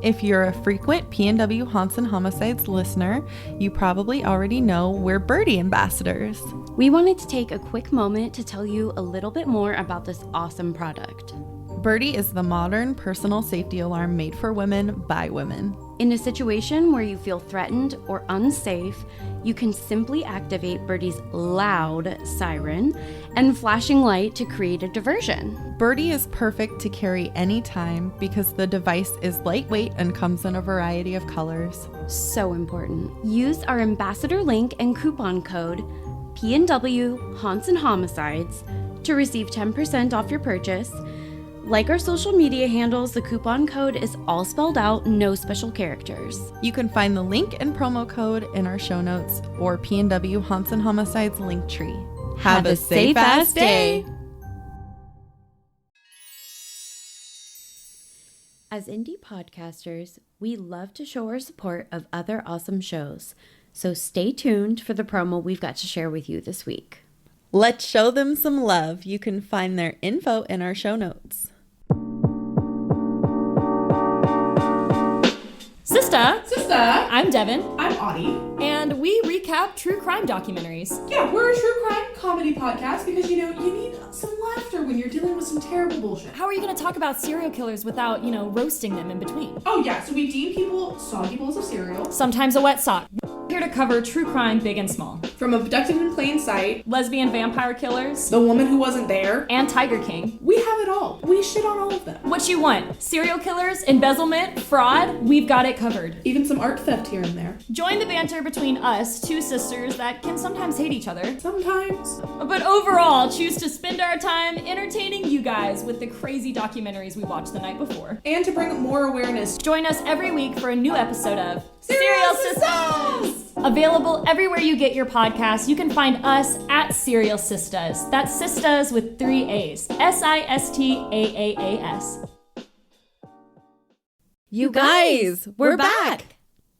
If you're a frequent P&W Haunts and Homicides listener, you probably already know we're Birdie ambassadors. We wanted to take a quick moment to tell you a little bit more about this awesome product. Birdie is the modern personal safety alarm made for women by women. In a situation where you feel threatened or unsafe, you can simply activate Birdie's loud siren and flashing light to create a diversion. Birdie is perfect to carry anytime because the device is lightweight and comes in a variety of colors. So important. Use our ambassador link and coupon code P&W Haunts and Homicides to receive 10% off your purchase. Like our social media handles, the coupon code is all spelled out, no special characters. You can find the link and promo code in our show notes or P&W Haunts and Homicides link tree. Have a safe ass day. As indie podcasters, we love to show our support of other awesome shows. So stay tuned for the promo we've got to share with you this week. Let's show them some love. You can find their info in our show notes. Sister, I'm Devin, I'm Audie. and we recap true crime documentaries. Yeah, we're a true crime comedy podcast because, you need some laughter when you're dealing with some terrible bullshit. How are you going to talk about serial killers without, roasting them in between? Oh yeah, so we deem people soggy bowls of cereal. Sometimes a wet sock. Here to cover true crime big and small. From Abducted in Plain Sight, Lesbian vampire killers, The Woman Who Wasn't There, and Tiger King. we have it all. We shit on all of them. What you want? Serial killers, embezzlement, fraud? We've got it covered. Even some art theft here and there. Join the banter between us, two sisters that can sometimes hate each other. Sometimes. But overall, choose to spend our time entertaining you guys with the crazy documentaries we watched the night before. And to bring more awareness. Join us every week for a new episode of Serial Sisters! Available everywhere you get your podcasts. You can find us at Serial Sisters. That's Sisters with 3 A's. Sistaas. You guys, we're back!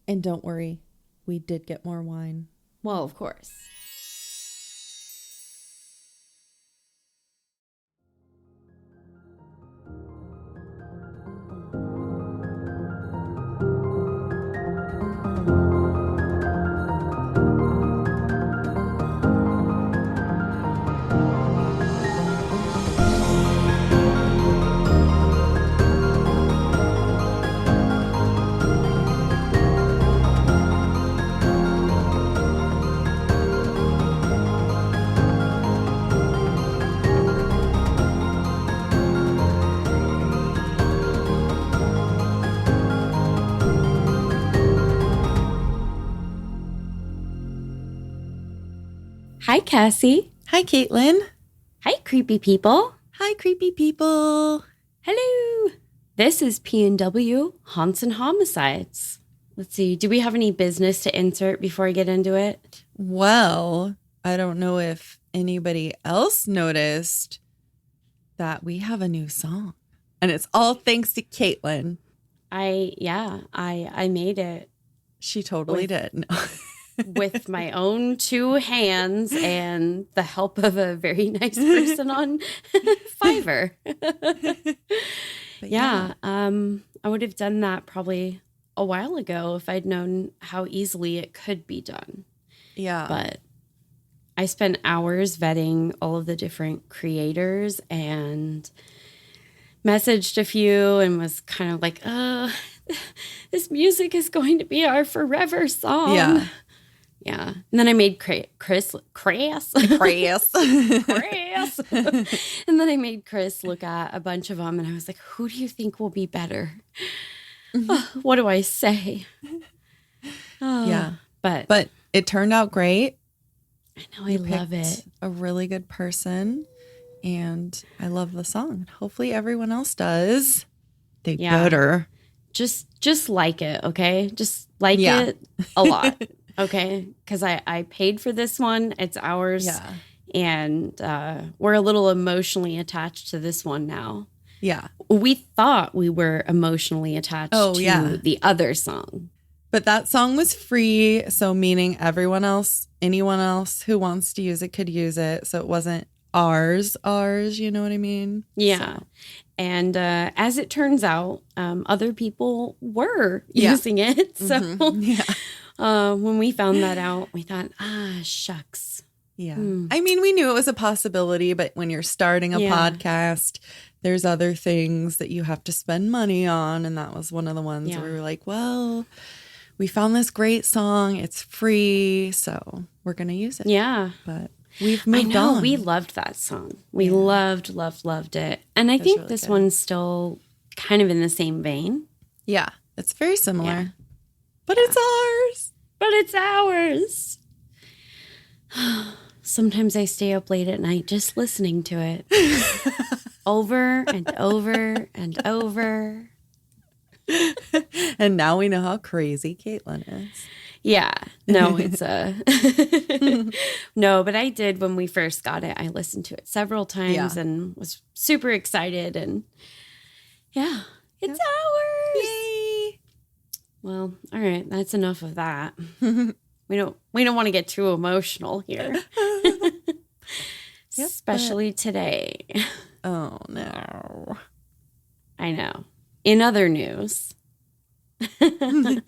And don't worry, we did get more wine. Well, of course. Hi, Cassie. Hi, Caitlin. Hi, creepy people. Hi, creepy people. Hello. This is P&W Haunts and Homicides. Let's see. Do we have any business to insert before I get into it? Well, I don't know if anybody else noticed that we have a new song. And it's all thanks to Caitlin. I made it. She totally did. No. With my own 2 hands and the help of a very nice person on Fiverr. Yeah, I would have done that probably a while ago if I'd known how easily it could be done. Yeah. But I spent hours vetting all of the different creators and messaged a few and was kind of like, this music is going to be our forever song. Yeah. Yeah. And then I made Chris. And then I made Chris look at a bunch of them and I was like, who do you think will be better? What do I say? Yeah. But it turned out great. I know, I love it. A really good person. And I love the song. Hopefully everyone else does. They better. Just like it, okay? Just like it a lot. Okay, because I paid for this one. It's ours. Yeah. And we're a little emotionally attached to this one now. Yeah. We thought we were emotionally attached to the other song. But that song was free. So meaning anyone else who wants to use it could use it. So it wasn't ours, you know what I mean? Yeah. So, And as it turns out, other people were Yeah. using it. So yeah. when we found that out, we thought, shucks. Yeah. I mean, we knew it was a possibility, but when you're starting a podcast, there's other things that you have to spend money on. And that was one of the ones where we were like, well, we found this great song. It's free. So we're going to use it. Yeah. But we've moved on. We loved that song. We loved it. And I think really this good. one's still kind of in the same vein. Yeah. It's very similar. Yeah. But it's ours. But it's ours. Sometimes I stay up late at night just listening to it. Over and over and over. And now we know how crazy Caitlin is. Yeah. No, it's no, but I did when we first got it. I listened to it several times and was super excited. And yeah, it's ours. Yay. Well, all right. That's enough of that. We don't want to get too emotional here. Especially today. Oh, no. I know. In other news. Yeah.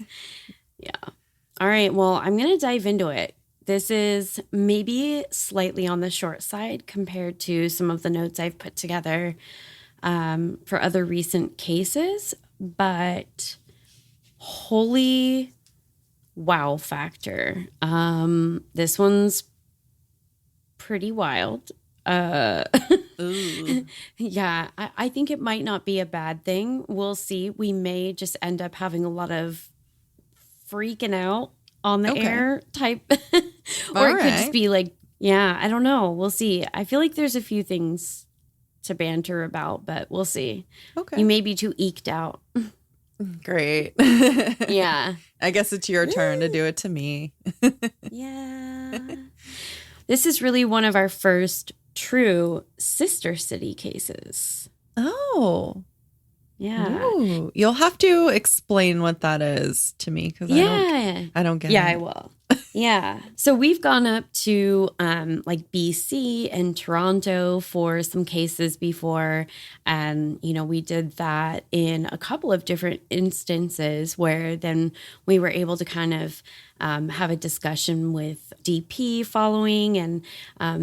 All right. Well, I'm going to dive into it. This is maybe slightly on the short side compared to some of the notes I've put together for other recent cases, but holy wow factor. This one's pretty wild. Ooh. Yeah, I think it might not be a bad thing. We'll see. We may just end up having a lot of freaking out on the air type. Or it could just be like, yeah, I don't know. We'll see. I feel like there's a few things to banter about, but we'll see. Okay. You may be too eked out. Great. Yeah. I guess it's your turn to do it to me. Yeah. This is really one of our first true sister city cases. Oh. Yeah. Ooh. You'll have to explain what that is to me because I don't get it. Yeah, I will. Yeah. So we've gone up to like BC and Toronto for some cases before. And, we did that in a couple of different instances where then we were able to kind of have a discussion with DP following and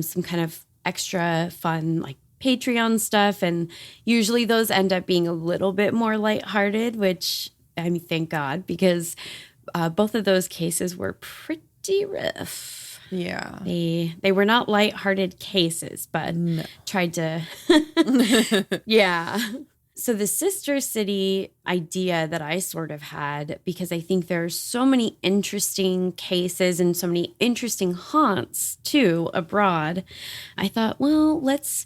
some kind of extra fun like Patreon stuff. And usually those end up being a little bit more lighthearted, which I mean, thank God, because both of those cases were pretty rough. Yeah. They were not lighthearted cases, but tried to, yeah. So the sister city idea that I sort of had, because I think there are so many interesting cases and so many interesting haunts too abroad, I thought, well, let's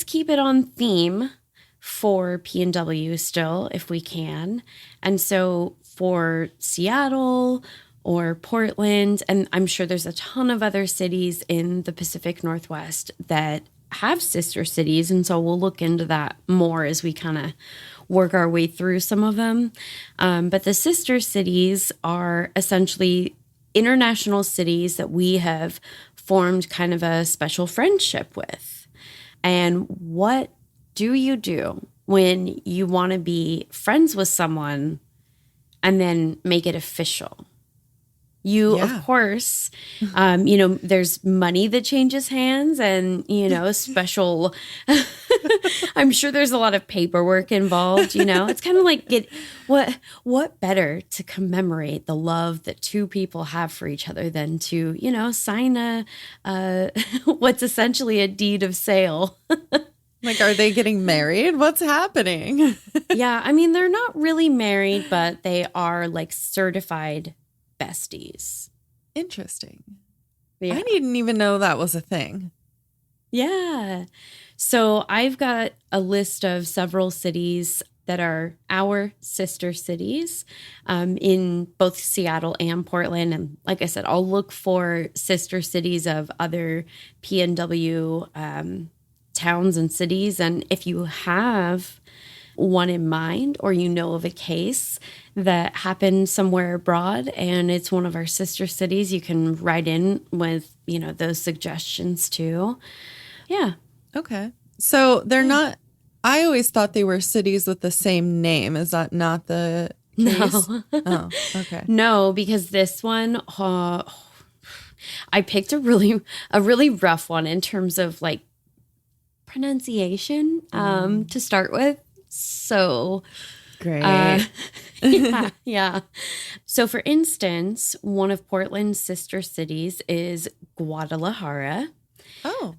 keep it on theme for PNW still, if we can. And so for Seattle or Portland, and I'm sure there's a ton of other cities in the Pacific Northwest that have sister cities. And so we'll look into that more as we kind of work our way through some of them. But the sister cities are essentially international cities that we have formed kind of a special friendship with. And what do you do when you want to be friends with someone and then make it official? You, of course, there's money that changes hands and, special, I'm sure there's a lot of paperwork involved, it's kind of like what better to commemorate the love that two people have for each other than to, sign what's essentially a deed of sale. Like, are they getting married? What's happening? Yeah, I mean, they're not really married, but they are like certified besties. Interesting. Yeah. I didn't even know that was a thing. Yeah. So I've got a list of several cities that are our sister cities in both Seattle and Portland. And like I said, I'll look for sister cities of other PNW towns and cities. And if you have one in mind or of a case that happened somewhere abroad and it's one of our sister cities, you can write in with, those suggestions too. Yeah. Okay. So they're not, I always thought they were cities with the same name. Is that not the case? No. Oh, okay. No, because this one, I picked a really rough one in terms of like pronunciation to start with. So Great. yeah. So for instance, one of Portland's sister cities is Guadalajara. Oh.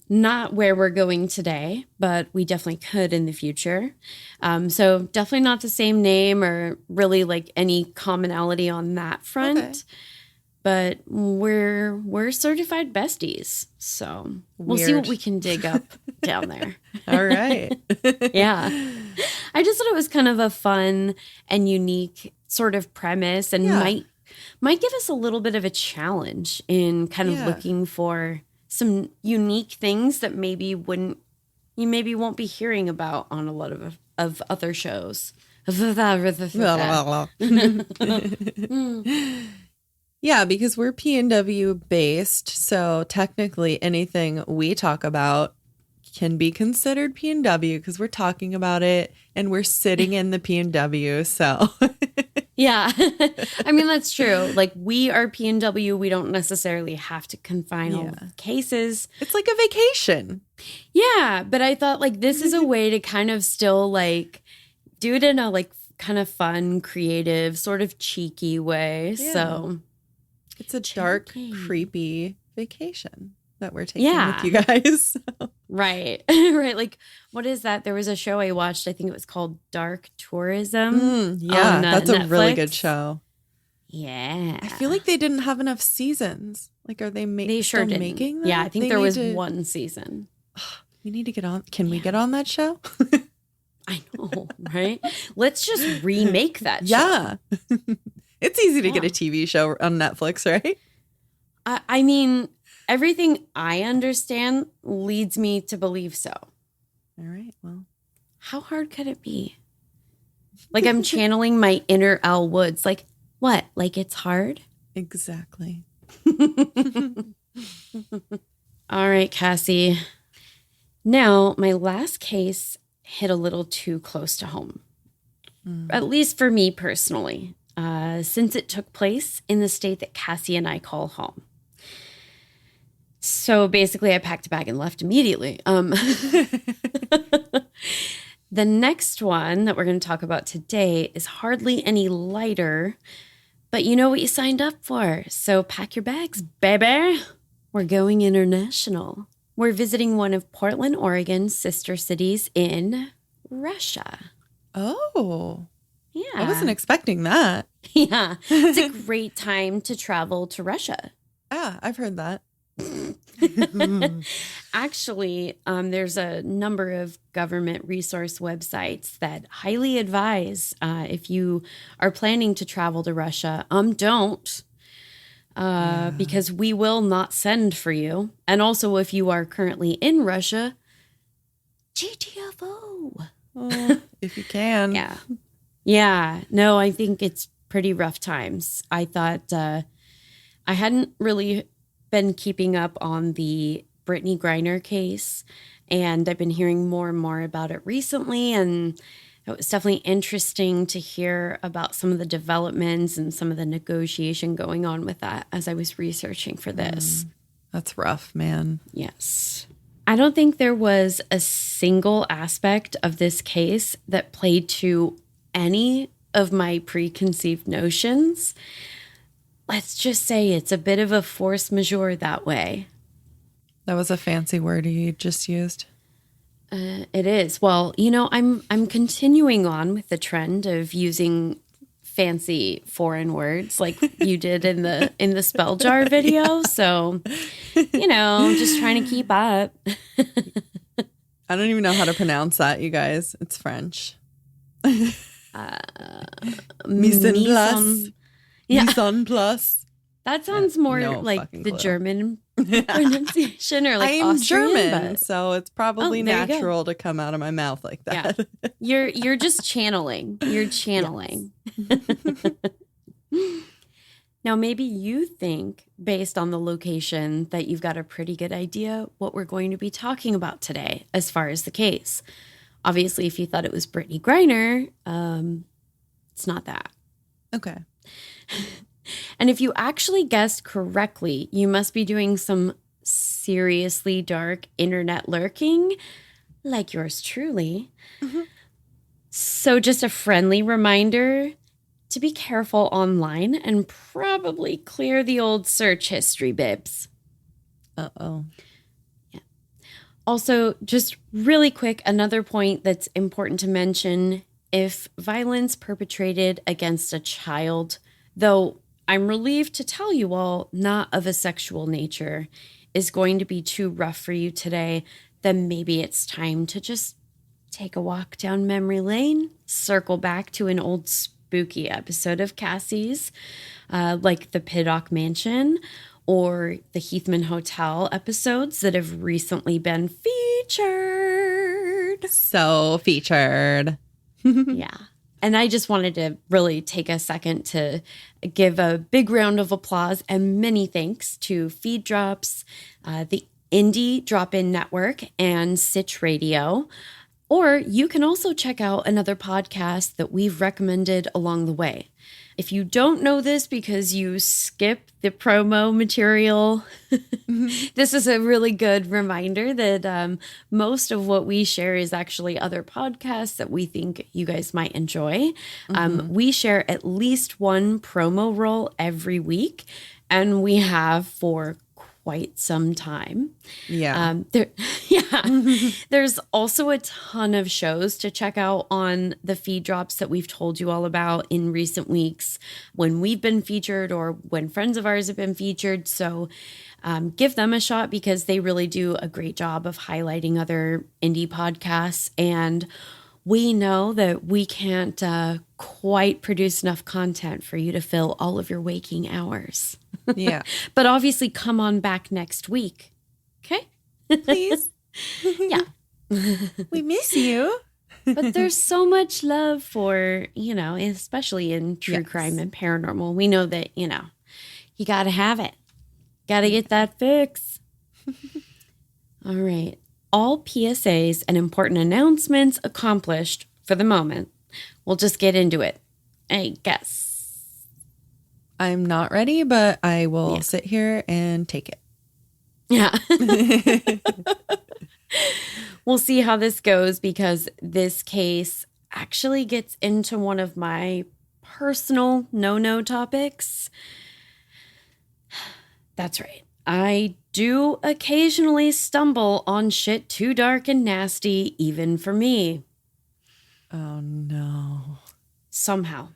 Not where we're going today, but we definitely could in the future. So definitely not the same name or really like any commonality on that front. Okay. But we're certified besties. So we'll see what we can dig up down there. All right. Yeah. I just thought it was kind of a fun and unique sort of premise and might give us a little bit of a challenge in kind of looking for some unique things that maybe won't be hearing about on a lot of other shows. Yeah, because we're PNW based, so technically anything we talk about can be considered PNW because we're talking about it and we're sitting in the PNW. So yeah, I mean, that's true. Like we are PNW. We don't necessarily have to confine all cases. It's like a vacation. Yeah. But I thought like this is a way to kind of still like do it in a like kind of fun, creative, sort of cheeky way. Yeah. So it's a dark, creepy vacation that we're taking with you guys. Right. Right. Like, what is that? There was a show I watched. I think it was called Dark Tourism. That's Netflix. A really good show. Yeah. I feel like they didn't have enough seasons. Like, are they they sure still didn't. making that? Yeah, I think there was one season. We need to get on. Can we get on that show? I know, right? Let's just remake that show. Yeah. It's easy to get a TV show on Netflix, right? I mean, everything I understand leads me to believe so. All right, well. How hard could it be? Like I'm channeling my inner Elle Woods. Like, what? Like it's hard? Exactly. All right, Cassie. Now, my last case hit a little too close to home. At least for me personally. Since it took place in the state that Cassie and I call home. So basically, I packed a bag and left immediately. The next one that we're going to talk about today is hardly any lighter, but you know what you signed up for. So pack your bags, baby. We're going international. We're visiting one of Portland, Oregon's sister cities in Russia. Oh. Yeah. I wasn't expecting that. Yeah. It's a great time to travel to Russia. Ah, I've heard that. Actually, there's a number of government resource websites that highly advise if you are planning to travel to Russia, don't. Because we will not send for you. And also, if you are currently in Russia, GTFO. If you can. Yeah. Yeah. No, I think it's pretty rough times. I thought I hadn't really been keeping up on the Brittany Griner case, and I've been hearing more and more about it recently, and it was definitely interesting to hear about some of the developments and some of the negotiation going on with that as I was researching for this. That's rough, man. Yes. I don't think there was a single aspect of this case that played to any of my preconceived notions. Let's just say it's a bit of a force majeure that way. That was a fancy word you just used. It is. Well, you know, I'm continuing on with the trend of using fancy foreign words like you did in the spell jar video. Yeah. So, you know, just trying to keep up. I don't even know how to pronounce that, you guys. It's French. Mise en place. Yeah. Mise en place. That sounds more like the German pronunciation or like I'm Austrian, German, so it's probably natural to come out of my mouth like that. Yeah. You're just channeling. You're channeling. Yes. Now, maybe you think, based on the location, that you've got a pretty good idea what we're going to be talking about today as far as the case. Obviously, if you thought it was Brittany Griner, it's not that. Okay. And if you actually guessed correctly, you must be doing some seriously dark internet lurking, like yours truly. Mm-hmm. So just a friendly reminder to be careful online and probably clear the old search history, babes. Uh-oh. Yeah. Also, just really quick, another point that's important to mention, if violence perpetrated against a child, though I'm relieved to tell you all not of a sexual nature, is going to be too rough for you today, then maybe it's time to just take a walk down memory lane, circle back to an old spooky episode of Cassie's, like the Piddock Mansion or the Heathman Hotel episodes that have recently been featured. So featured. Yeah. And I just wanted to really take a second to give a big round of applause and many thanks to Feed Drops, the Indie Drop-In Network, and Sitch Radio. Or you can also check out another podcast that we've recommended along the way. If you don't know this because you skip the promo material, this is a really good reminder that most of what we share is actually other podcasts that we think you guys might enjoy. We share at least one promo roll every week, and we have for quite some time. Yeah. There's also a ton of shows to check out on the feed drops that we've told you all about in recent weeks when we've been featured or when friends of ours have been featured. So give them a shot because they really do a great job of highlighting other indie podcasts. And we know that we can't quite produce enough content for you to fill all of your waking hours. Yeah. But obviously come on back next week. Okay? Please. Yeah. We miss you. But there's so much love for, especially in true crime and paranormal. We know that, you got to have it. Got to get that fix. All right. All PSAs and important announcements accomplished for the moment. We'll just get into it, I guess. I'm not ready, but I will sit here and take it. Yeah. We'll see how this goes because this case actually gets into one of my personal no-no topics. That's right. I do occasionally stumble on shit too dark and nasty, even for me. Oh, no. Somehow.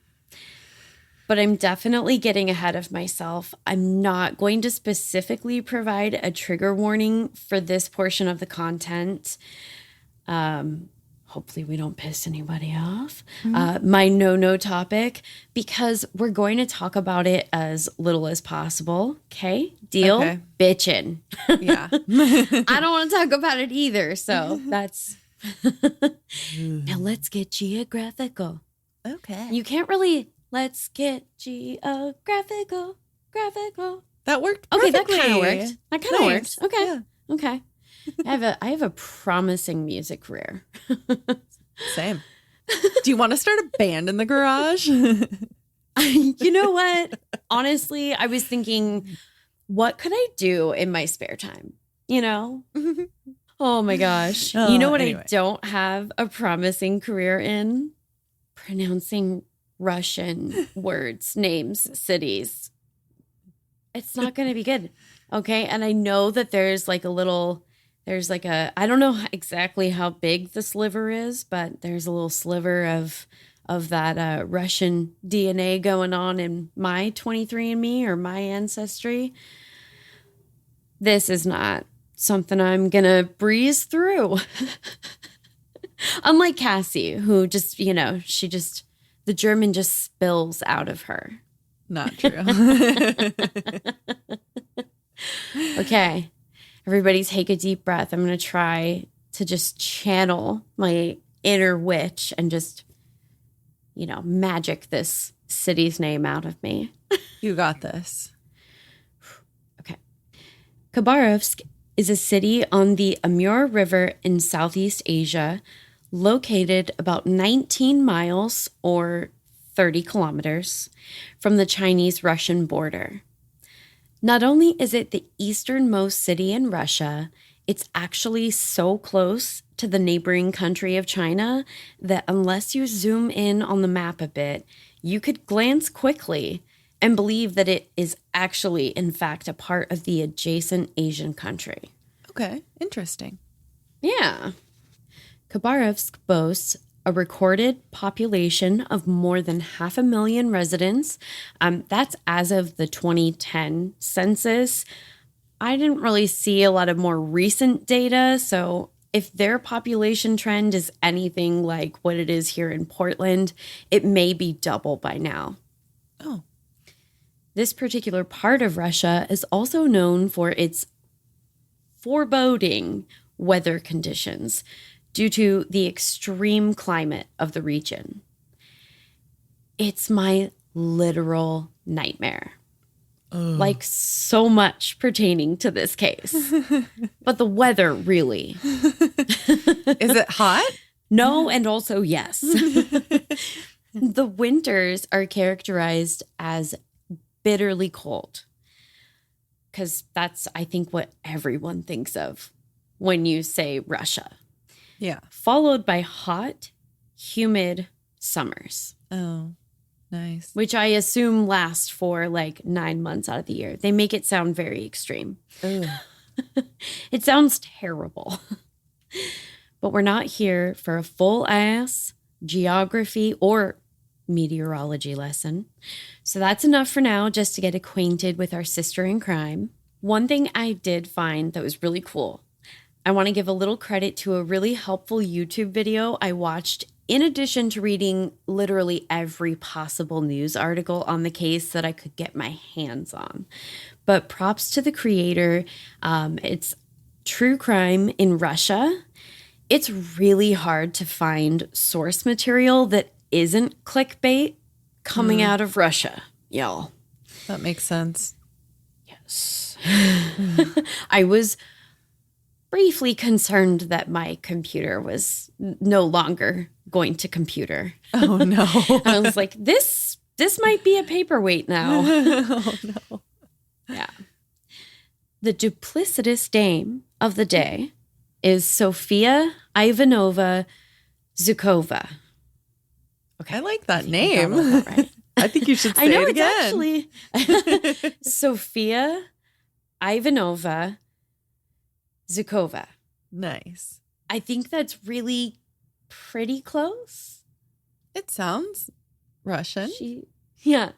But I'm definitely getting ahead of myself. I'm not going to specifically provide a trigger warning for this portion of the content. Hopefully we don't piss anybody off. My no topic, because we're going to talk about it as little as possible. Okay? Deal? Okay. Bitchin'. Yeah. I don't want to talk about it either. So that's... Now let's get geographical. Okay. You can't really... Let's get geographical. That worked Okay, perfectly. that kind of worked. That kind of Nice. worked. Okay. Yeah. Okay. I have a promising music career. Same. Do you want to start a band in the garage? You know what? Honestly, I was thinking, what could I do in my spare time? Oh my gosh. You know what anyway. I don't have a promising career in? Pronouncing Russian words, names, cities. It's not going to be good. Okay. And I know that there's I don't know exactly how big the sliver is, but there's a little sliver of that Russian DNA going on in my 23andMe or my ancestry. This is not something I'm going to breeze through. Unlike Cassie, who just, the German just spills out of her. Not true. Okay. Everybody take a deep breath. I'm going to try to just channel my inner witch and just, magic this city's name out of me. You got this. Okay. Khabarovsk is a city on the Amur River in Southeast Asia, located about 19 miles or 30 kilometers from the Chinese-Russian border. Not only is it the easternmost city in Russia, it's actually so close to the neighboring country of China that unless you zoom in on the map a bit, you could glance quickly and believe that it is actually, in fact, a part of the adjacent Asian country. Okay, interesting. Yeah. Khabarovsk boasts a recorded population of more than 500,000 residents. That's as of the 2010 census. I didn't really see a lot of more recent data, so if their population trend is anything like what it is here in Portland, it may be double by now. Oh. This particular part of Russia is also known for its foreboding weather conditions due to the extreme climate of the region. It's my literal nightmare. Like so much pertaining to this case. But the weather, really. Is it hot? No, and also yes. The winters are characterized as bitterly cold. Because that's, I think, what everyone thinks of when you say Russia. Yeah. Followed by hot, humid summers. Oh, nice. Which I assume last for like 9 months out of the year. They make it sound very extreme. It sounds terrible. But we're not here for a full-ass geography or meteorology lesson. So that's enough for now, just to get acquainted with our sister in crime. One thing I did find that was really cool. I want to give a little credit to a really helpful YouTube video I watched in addition to reading literally every possible news article on the case that I could get my hands on. But props to the creator. It's True Crime in Russia. It's really hard to find source material that isn't clickbait coming out of Russia, y'all. That makes sense. Yes. I was briefly concerned that my computer was no longer going to computer. Oh, no. I was like, this might be a paperweight now. Oh, no. Yeah. The duplicitous dame of the day is Sofia Ivanova Zhukova. Okay. I like that name. That right. I think you should say I know it it's again. actually Sofia Ivanova Zhukova. Nice. I think that's really pretty close. It sounds Russian.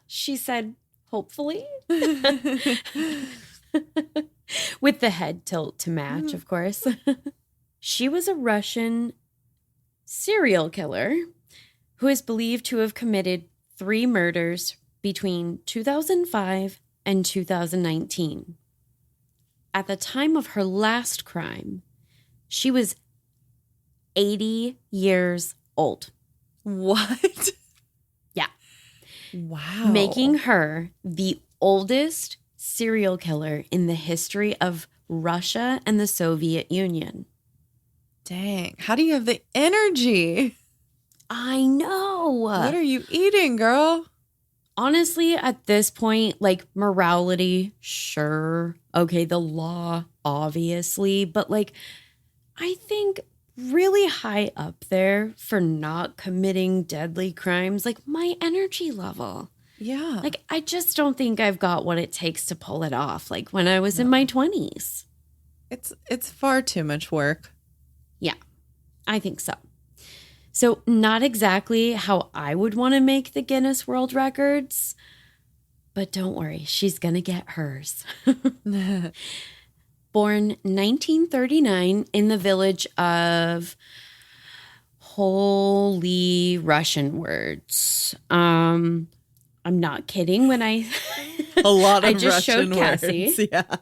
She said, hopefully. With the head tilt to match, of course. She was a Russian serial killer who is believed to have committed 3 murders between 2005 and 2019. At the time of her last crime, she was 80 years old. What? Yeah. Wow. Making her the oldest serial killer in the history of Russia and the Soviet Union. Dang. How do you have the energy? I know. What are you eating, girl? Honestly, at this point, like morality, sure. Okay, the law, obviously. But like, I think really high up there for not committing deadly crimes, like my energy level. Yeah. Like, I just don't think I've got what it takes to pull it off. Like when I was in my 20s. It's far too much work. Yeah, I think so. So not exactly how I would want to make the Guinness World Records, but don't worry, she's going to get hers. Born 1939 in the village of Holy Russian Words. I'm not kidding when I a lot of I just Russian showed Cassie. words. Yeah.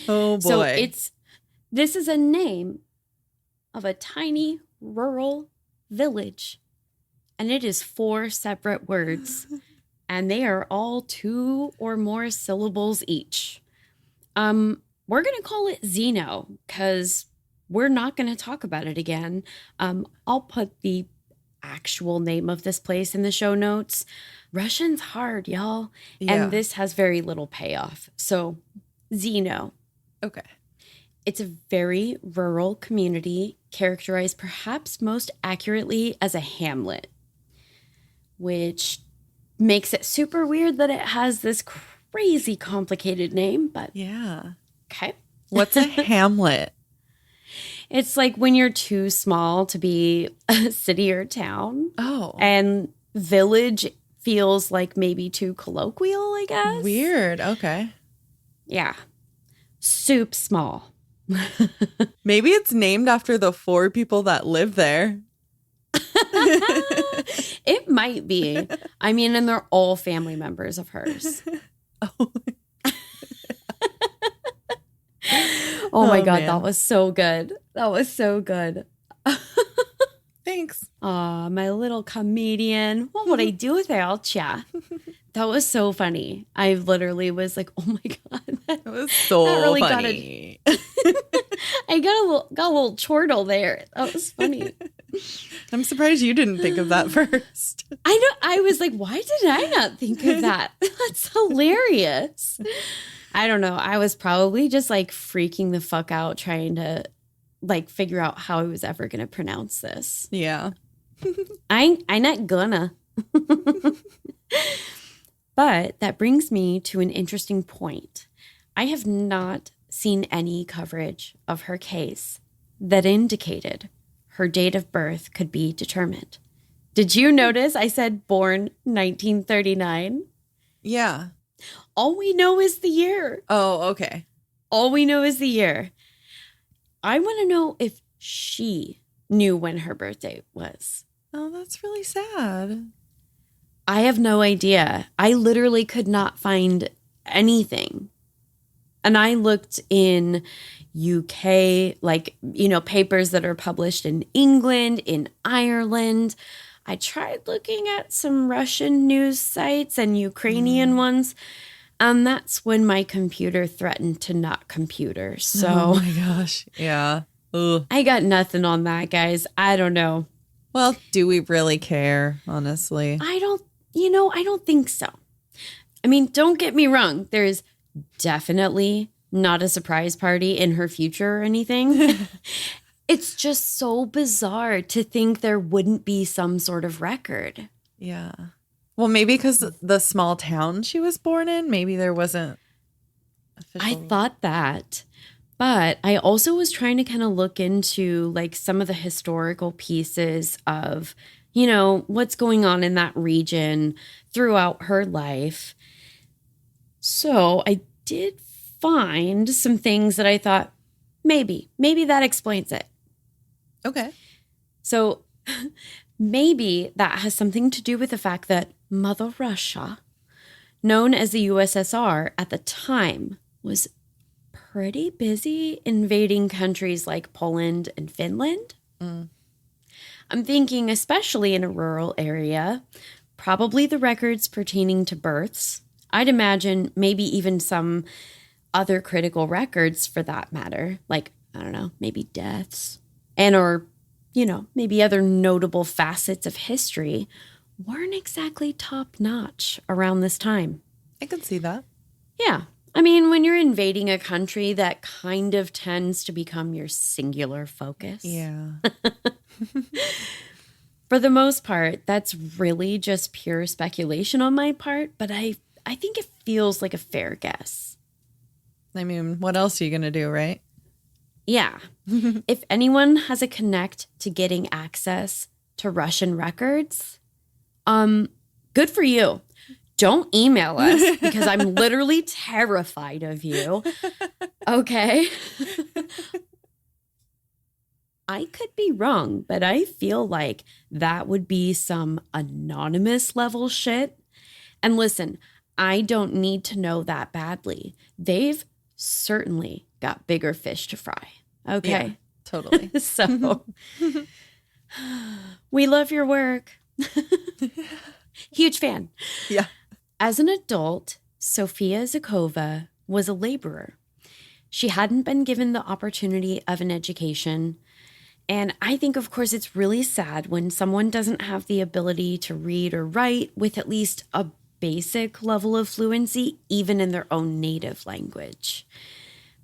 Oh boy. So this is a name of a tiny rural village, and it is 4 separate words and they are all 2 or more syllables each. We're going to call it Zeno because we're not going to talk about it again. I'll put the actual name of this place in the show notes. Russian's hard, y'all. Yeah. And this has very little payoff. So Zeno. Okay. It's a very rural community characterized perhaps most accurately as a hamlet, which makes it super weird that it has this crazy complicated name, but yeah. Okay. What's a hamlet? It's like when you're too small to be a city or town. Oh. And village feels like maybe too colloquial, I guess. Weird. Okay. Yeah. Soup small. Maybe it's named after the 4 people that live there. It might be. I mean, and they're all family members of hers. Oh. Oh my God, man. that was so good. That was so good. Thanks. Aw, my little comedian. What would I do without ya? That was so funny. I literally was like, oh my God. It was so that really funny. I got a little chortle there. That was funny. I'm surprised you didn't think of that first. I know. I was like, why did I not think of that? That's hilarious. I don't know. I was probably just like freaking the fuck out trying to like figure out how I was ever going to pronounce this. Yeah. I not gonna. But that brings me to an interesting point. I have not seen any coverage of her case that indicated her date of birth could be determined. Did you notice I said born 1939? Yeah. All we know is the year. Oh, okay. All we know is the year. I want to know if she knew when her birthday was. Oh, that's really sad. I have no idea. I literally could not find anything. And I looked in UK, like, you know, papers that are published in England, in Ireland. I tried looking at some Russian news sites and Ukrainian ones. And that's when my computer threatened to not computer. So, oh my gosh. Yeah. Ugh. I got nothing on that, guys. I don't know. Well, do we really care, honestly? I don't think so. I mean, don't get me wrong. There's definitely not a surprise party in her future or anything. It's just so bizarre to think there wouldn't be some sort of record. Yeah. Well, maybe because the small town she was born in, maybe there wasn't official. I thought that. But I also was trying to kind of look into like some of the historical pieces of, you know, what's going on in that region throughout her life. So I did find some things that I thought maybe that explains it. Okay. So maybe that has something to do with the fact that Mother Russia, known as the USSR at the time, was pretty busy invading countries like Poland and Finland. I'm thinking especially in a rural area, probably the records pertaining to births. I'd imagine maybe even some other critical records for that matter, like, I don't know, maybe deaths and or, you know, maybe other notable facets of history weren't exactly top notch around this time. I can see that. Yeah. I mean, when you're invading a country, that kind of tends to become your singular focus. Yeah. For the most part, that's really just pure speculation on my part, but I think it feels like a fair guess. I mean, what else are you going to do, right? Yeah. If anyone has a connect to getting access to Russian records, good for you. Don't email us because I'm literally terrified of you. Okay. I could be wrong, but I feel like that would be some anonymous level shit. And listen, I don't need to know that badly. They've certainly got bigger fish to fry. Okay. Yeah, totally. So we love your work. Huge fan. Yeah. As an adult, Sofia Zhukova was a laborer. She hadn't been given the opportunity of an education. And I think, of course, it's really sad when someone doesn't have the ability to read or write with at least a basic level of fluency, even in their own native language.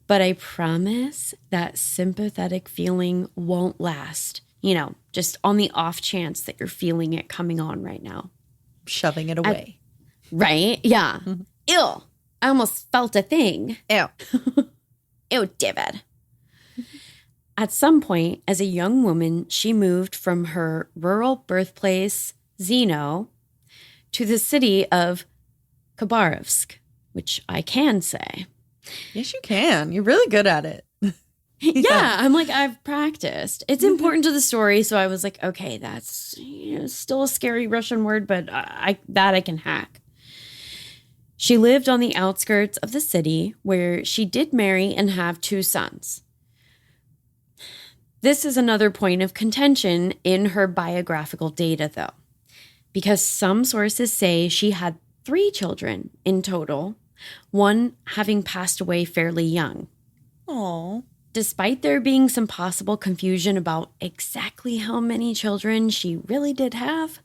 But I promise that sympathetic feeling won't last, just on the off chance that you're feeling it coming on right now. Shoving it away. Right? Yeah. Mm-hmm. Ew. I almost felt a thing. Ew. Ew, David. At some point, as a young woman, she moved from her rural birthplace, Zeno, to the city of Khabarovsk, which I can say. Yes, you can. You're really good at it. Yeah, I'm like, I've practiced. It's important to the story, so I was like, okay, that's still a scary Russian word, but I can hack. She lived on the outskirts of the city, where she did marry and have 2 sons. This is another point of contention in her biographical data, though, because some sources say she had 3 children in total, one having passed away fairly young. Aww. Despite there being some possible confusion about exactly how many children she really did have,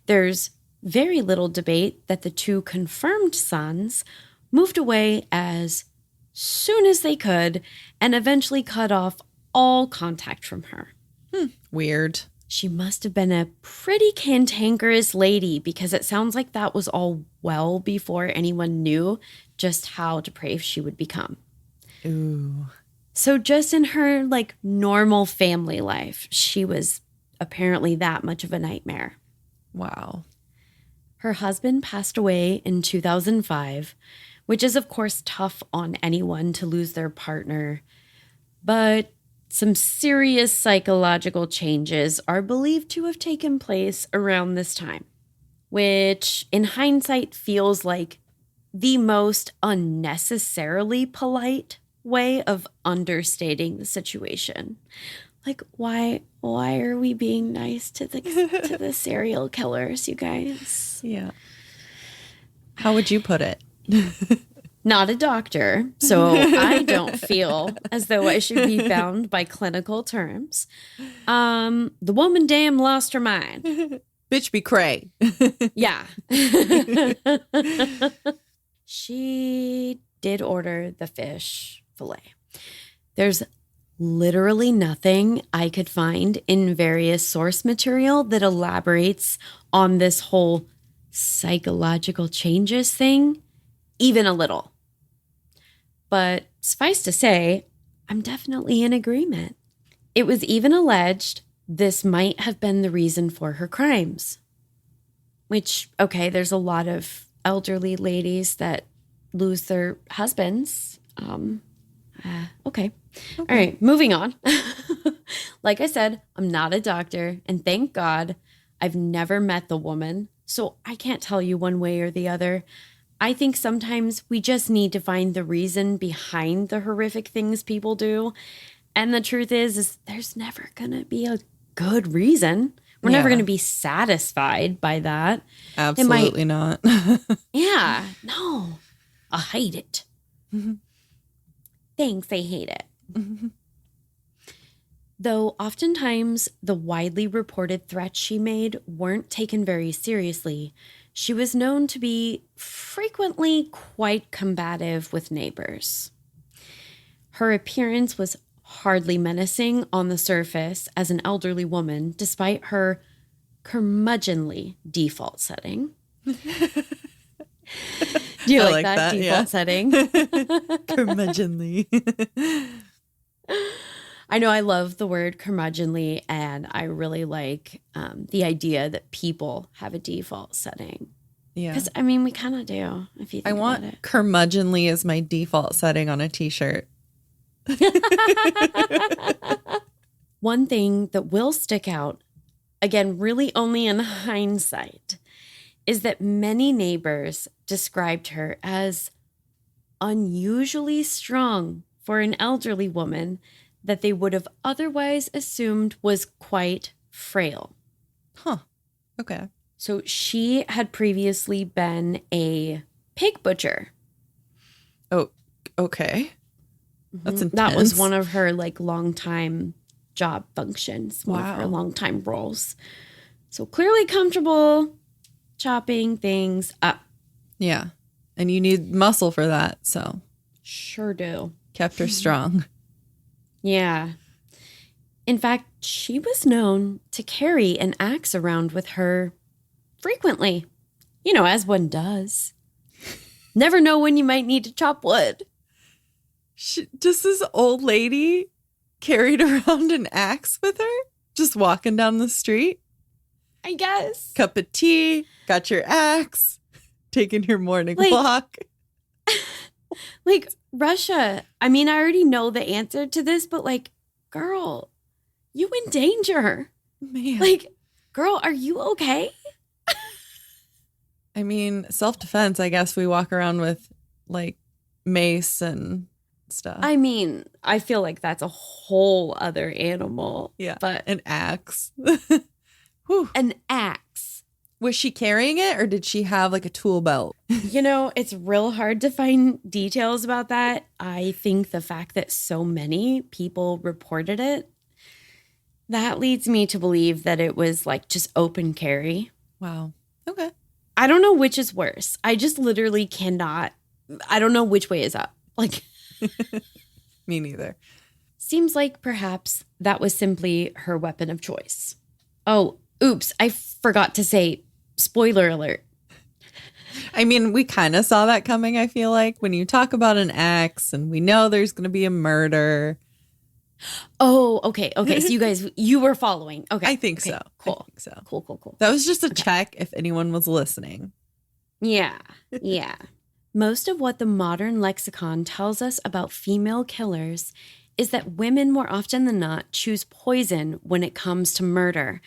there's very little debate that the 2 confirmed sons moved away as soon as they could and eventually cut off all contact from her. Weird. She must have been a pretty cantankerous lady, because it sounds like that was all well before anyone knew just how depraved she would become. Ooh. So just in her normal family life, she was apparently that much of a nightmare. Wow. Her husband passed away in 2005, which is of course tough on anyone to lose their partner. But some serious psychological changes are believed to have taken place around this time, which in hindsight feels like the most unnecessarily polite way of understating the situation. Like, why are we being nice to the serial killers, you guys? Yeah. How would you put it? Not a doctor, so I don't feel as though I should be bound by clinical terms. The woman damn lost her mind. Bitch be cray. Yeah. She did order the fish fillet. There's literally nothing I could find in various source material that elaborates on this whole psychological changes thing, even a little. But suffice to say, I'm definitely in agreement. It was even alleged this might have been the reason for her crimes. Which, okay, there's a lot of elderly ladies that lose their husbands. Okay. All right, moving on. Like I said, I'm not a doctor, and thank God I've never met the woman, so I can't tell you one way or the other. I think sometimes we just need to find the reason behind the horrific things people do. And the truth is there's never going to be a good reason. We're never going to be satisfied by that. Absolutely not. Yeah, no. I hate it. Mm-hmm. Thanks, I hate it. Mm-hmm. Though oftentimes the widely reported threats she made weren't taken very seriously, she was known to be frequently quite combative with neighbors. Her appearance was hardly menacing on the surface as an elderly woman, despite her curmudgeonly default setting. Do you like that default setting? Curmudgeonly. I know I love the word curmudgeonly, and I really like the idea that people have a default setting. Yeah. Because, I mean, we kind of do, if you think about it. Curmudgeonly as my default setting on a t-shirt. One thing that will stick out, again, really only in hindsight, is that many neighbors described her as unusually strong for an elderly woman that they would have otherwise assumed was quite frail. Huh. Okay. So she had previously been a pig butcher. Oh, okay. That's intense. That was one of her longtime job functions, one of her Wow. longtime roles. So clearly comfortable chopping things up. Yeah. And you need muscle for that. So Sure do. kept her strong. Yeah. In fact, she was known to carry an axe around with her frequently. You know, as one does. Never know when you might need to chop wood. Just this old lady carried around an axe with her, just walking down the street. I guess. Cup of tea, got your axe, taking your morning walk. Russia. I mean, I already know the answer to this, but girl, you in danger. Man. Girl, are you okay? I mean, self-defense, I guess we walk around with mace and stuff. I mean, I feel like that's a whole other animal. Yeah. But an axe. an axe. Was she carrying it or did she have a tool belt? You know, it's real hard to find details about that. I think the fact that so many people reported it, that leads me to believe that it was just open carry. Wow. Okay. I don't know which is worse. I just literally cannot. I don't know which way is up. Me neither. Seems like perhaps that was simply her weapon of choice. Oh, oops. I forgot to say, spoiler alert. I mean, we kind of saw that coming, I feel like, when you talk about an axe and we know there's going to be a murder. Oh, okay. Okay. So you were following. Okay. I think okay, so. Cool. I think so. Cool. That was just a check if anyone was listening. Yeah. Yeah. Most of what the modern lexicon tells us about female killers is that women more often than not choose poison when it comes to murder.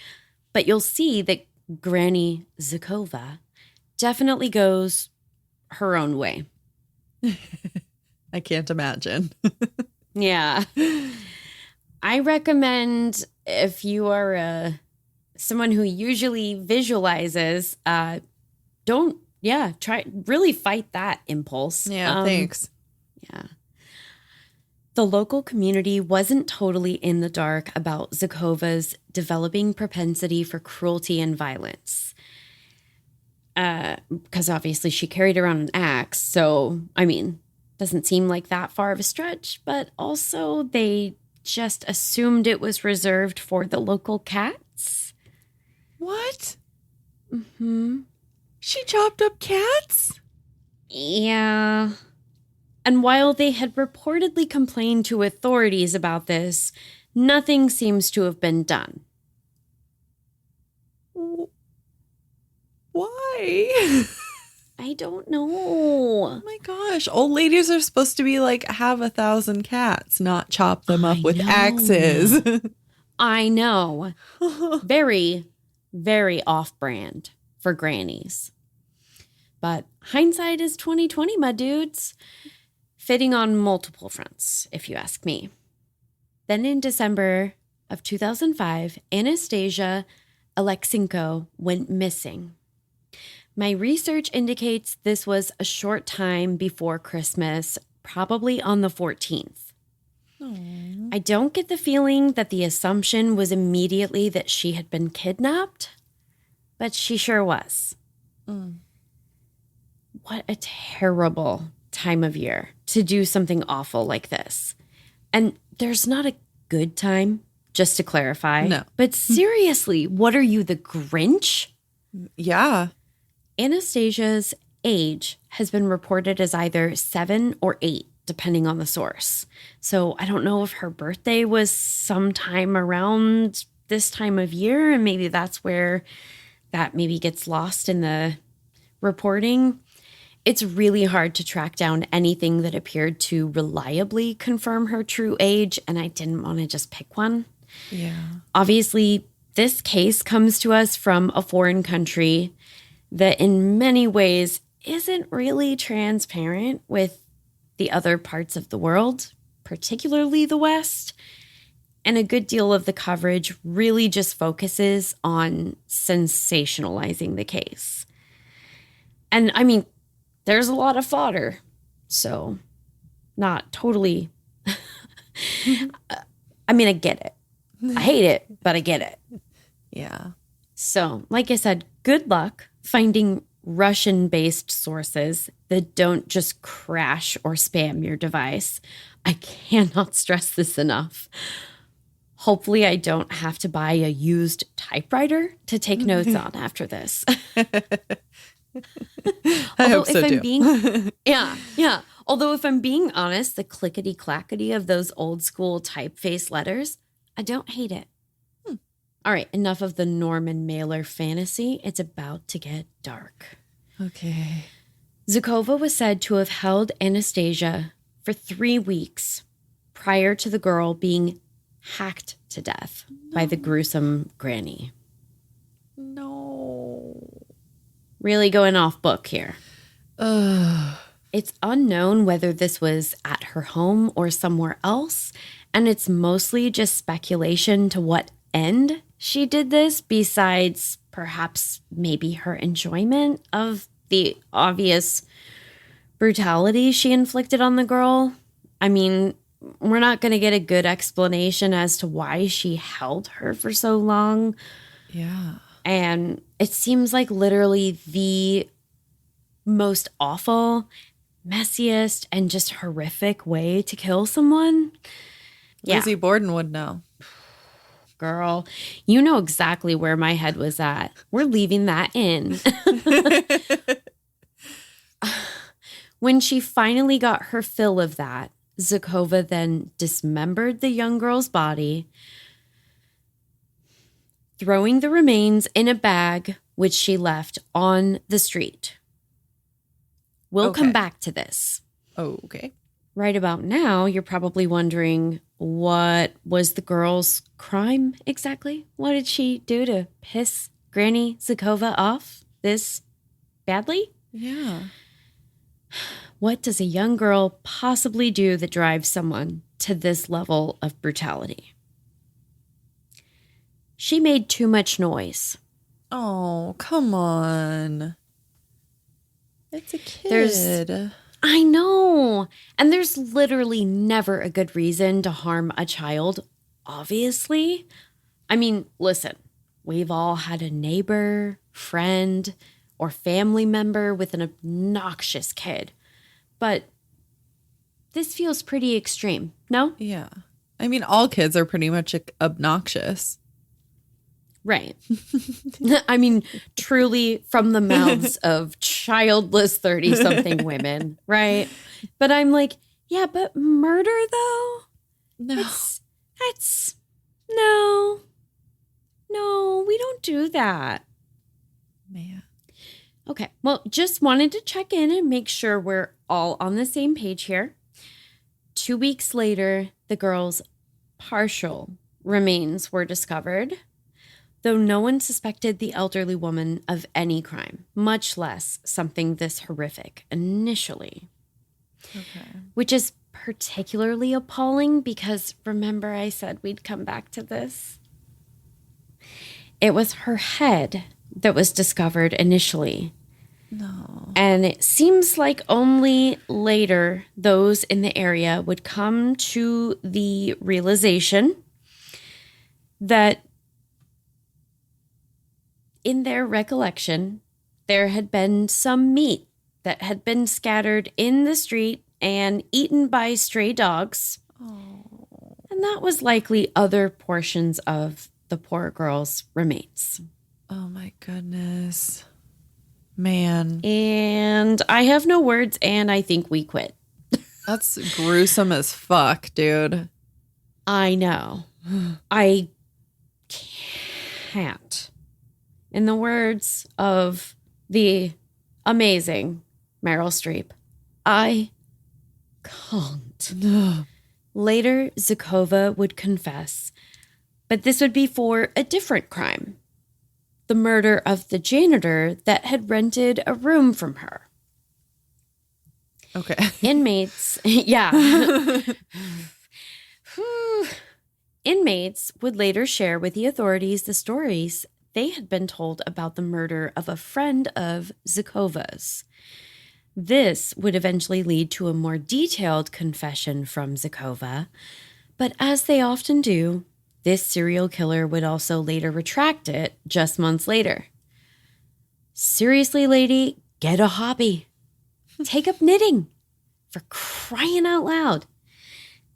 But you'll see that Granny Zhukova definitely goes her own way. I can't imagine. Yeah. I recommend if you are someone who usually visualizes, try really fight that impulse. Yeah, thanks. Yeah. The local community wasn't totally in the dark about Zhukova's developing propensity for cruelty and violence. Because obviously she carried around an axe. So, I mean, doesn't seem like that far of a stretch. But also they just assumed it was reserved for the local cats. What? Mm-hmm. She chopped up cats? Yeah. And while they had reportedly complained to authorities about this, nothing seems to have been done. Why? I don't know. Oh my gosh. Old ladies are supposed to be have 1,000 cats, not chop them up with axes. I know. Very, very off-brand for grannies. But hindsight is 20/20, my dudes. Fitting on multiple fronts, if you ask me. Then in December of 2005, Anastasia Alexenko went missing. My research indicates this was a short time before Christmas, probably on the 14th. Aww. I don't get the feeling that the assumption was immediately that she had been kidnapped, but she sure was. What a terrible time of year to do something awful like this. And there's not a good time, just to clarify. No. But seriously, what are you, the Grinch? Yeah. Anastasia's age has been reported as either 7 or 8, depending on the source. So I don't know if her birthday was sometime around this time of year, and maybe that's where that maybe gets lost in the reporting. It's really hard to track down anything that appeared to reliably confirm her true age, and I didn't want to just pick one. Yeah. Obviously, this case comes to us from a foreign country that in many ways isn't really transparent with the other parts of the world, particularly the West. And a good deal of the coverage really just focuses on sensationalizing the case. And I mean, there's a lot of fodder. So not totally. I mean, I get it. I hate it, but I get it. Yeah. So, like I said, good luck finding Russian-based sources that don't just crash or spam your device. I cannot stress this enough. Hopefully, I don't have to buy a used typewriter to take notes on after this. I hope so too. Yeah. Although if I'm being honest, the clickety-clackety of those old school typeface letters, I don't hate it. All right, enough of the Norman Mailer fantasy. It's about to get dark. Okay. Zhukova was said to have held Anastasia for 3 weeks prior to the girl being hacked to death by the gruesome granny. No. Really going off book here. Ugh. It's unknown whether this was at her home or somewhere else, and it's mostly just speculation to what end she did this, besides perhaps maybe her enjoyment of the obvious brutality she inflicted on the girl. I mean, we're not going to get a good explanation as to why she held her for so long. Yeah. And it seems like literally the most awful, messiest, and just horrific way to kill someone. Yeah. Lizzie Borden would know. Girl, you know exactly where my head was at. We're leaving that in. When she finally got her fill of that, Zhukova then dismembered the young girl's body, throwing the remains in a bag, which she left on the street. We'll come back to this. Oh, okay. Right about now, you're probably wondering, what was the girl's crime exactly? What did she do to piss Granny Zhukova off this badly? Yeah. What does a young girl possibly do that drives someone to this level of brutality? She made too much noise. Oh, come on. It's a kid. I know. And there's literally never a good reason to harm a child, obviously. I mean, listen, we've all had a neighbor, friend, or family member with an obnoxious kid. But this feels pretty extreme, no? Yeah. I mean, all kids are pretty much obnoxious. Right. I mean, truly from the mouths of childless 30-something women, right? But I'm like, yeah, but murder, though? No. That's no, we don't do that. Man. Okay, well, just wanted to check in and make sure we're all on the same page here. 2 weeks later, the girl's partial remains were discovered, though no one suspected the elderly woman of any crime, much less something this horrific initially. Okay. Which is particularly appalling because, remember I said we'd come back to this? It was her head that was discovered initially. No. And it seems like only later those in the area would come to the realization that in their recollection, there had been some meat that had been scattered in the street and eaten by stray dogs. Oh. And that was likely other portions of the poor girl's remains. Oh my goodness. Man. And I have no words, and I think we quit. That's gruesome as fuck, dude. I know. I can't. In the words of the amazing Meryl Streep, I can't. Later, Zhukova would confess, but this would be for a different crime. The murder of the janitor that had rented a room from her. Okay. Inmates, yeah. Inmates would later share with the authorities the stories they had been told about the murder of a friend of Zhukova's. This would eventually lead to a more detailed confession from Zhukova, but as they often do, this serial killer would also later retract it just months later. Seriously, lady, get a hobby. Take up knitting. For crying out loud.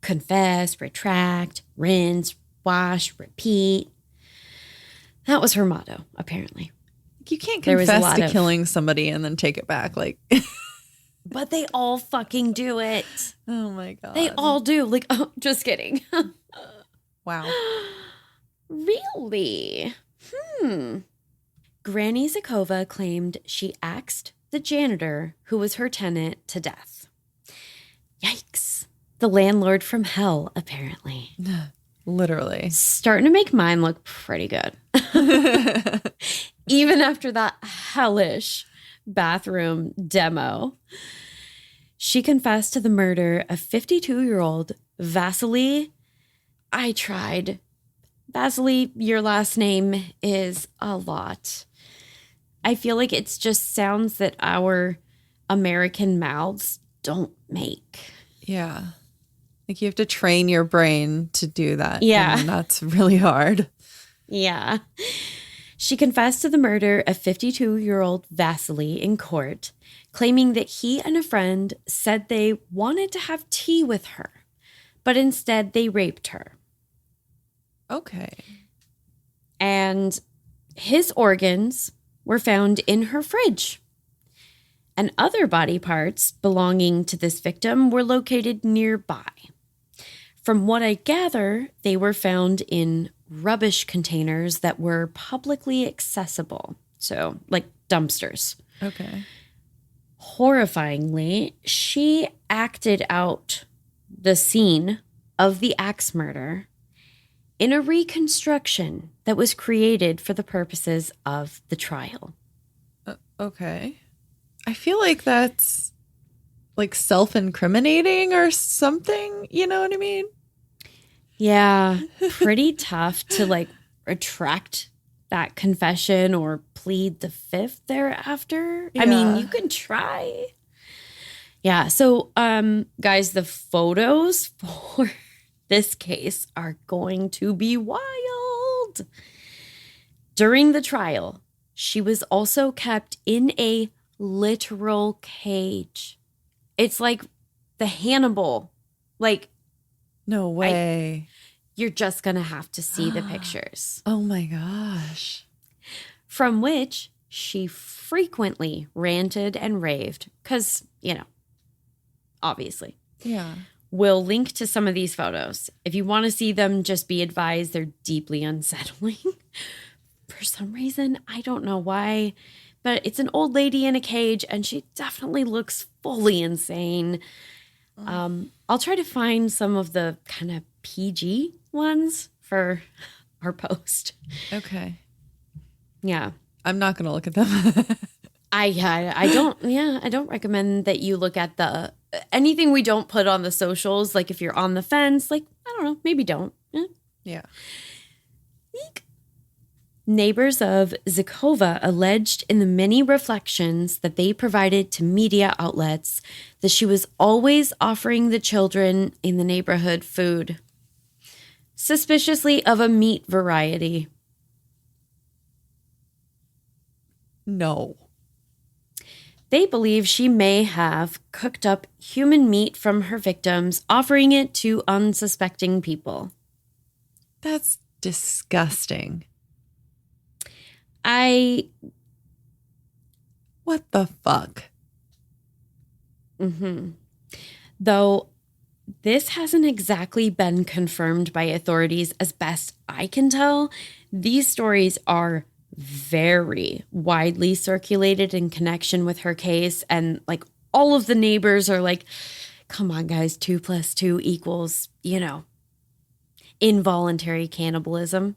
Confess, retract, rinse, wash, repeat. That was her motto, apparently. You can't confess to killing somebody and then take it back. Like, but they all fucking do it. Oh my God. They all do. Like, oh, just kidding. Wow. Really? Granny Zhukova claimed she axed the janitor who was her tenant to death. Yikes. The landlord from hell, apparently. Literally. Starting to make mine look pretty good. Even after that hellish bathroom demo. She confessed to the murder of 52-year-old Vasily. I tried. Vasily, your last name is a lot. I feel like it just sounds that our American mouths don't make. Yeah. Like you have to train your brain to do that. Yeah. And that's really hard. Yeah. She confessed to the murder of 52-year-old Vasily in court, claiming that he and a friend said they wanted to have tea with her, but instead they raped her. Okay. And his organs were found in her fridge. And other body parts belonging to this victim were located nearby. From what I gather, they were found in rubbish containers that were publicly accessible. So, like dumpsters. Okay. Horrifyingly, she acted out the scene of the axe murder in a reconstruction that was created for the purposes of the trial. Okay. I feel like that's like self-incriminating or something. You know what I mean? Yeah, pretty tough to like retract that confession or plead the fifth thereafter. Yeah. I mean, you can try. Yeah, so guys, the photos for this case are going to be wild. During the trial, she was also kept in a literal cage. It's like the Hannibal, like, no way. You're just going to have to see the pictures. Oh my gosh. From which she frequently ranted and raved because, you know, obviously. Yeah. We'll link to some of these photos. If you want to see them, just be advised they're deeply unsettling. For some reason, I don't know why, but it's an old lady in a cage and she definitely looks fully insane. I'll try to find some of the kind of PG ones for our post. Okay. Yeah. I'm not going to look at them. I don't recommend that you look at the anything we don't put on the socials. Like if you're on the fence, like, I don't know, maybe don't. Yeah. Eek. Neighbors of Zhukova alleged in the many reflections that they provided to media outlets that she was always offering the children in the neighborhood food, suspiciously of a meat variety. No. They believe she may have cooked up human meat from her victims, offering it to unsuspecting people. That's disgusting. What the fuck? Though this hasn't exactly been confirmed by authorities as best I can tell, these stories are very widely circulated in connection with her case. And like all of the neighbors are like, come on, guys, 2 + 2 equals, you know, involuntary cannibalism.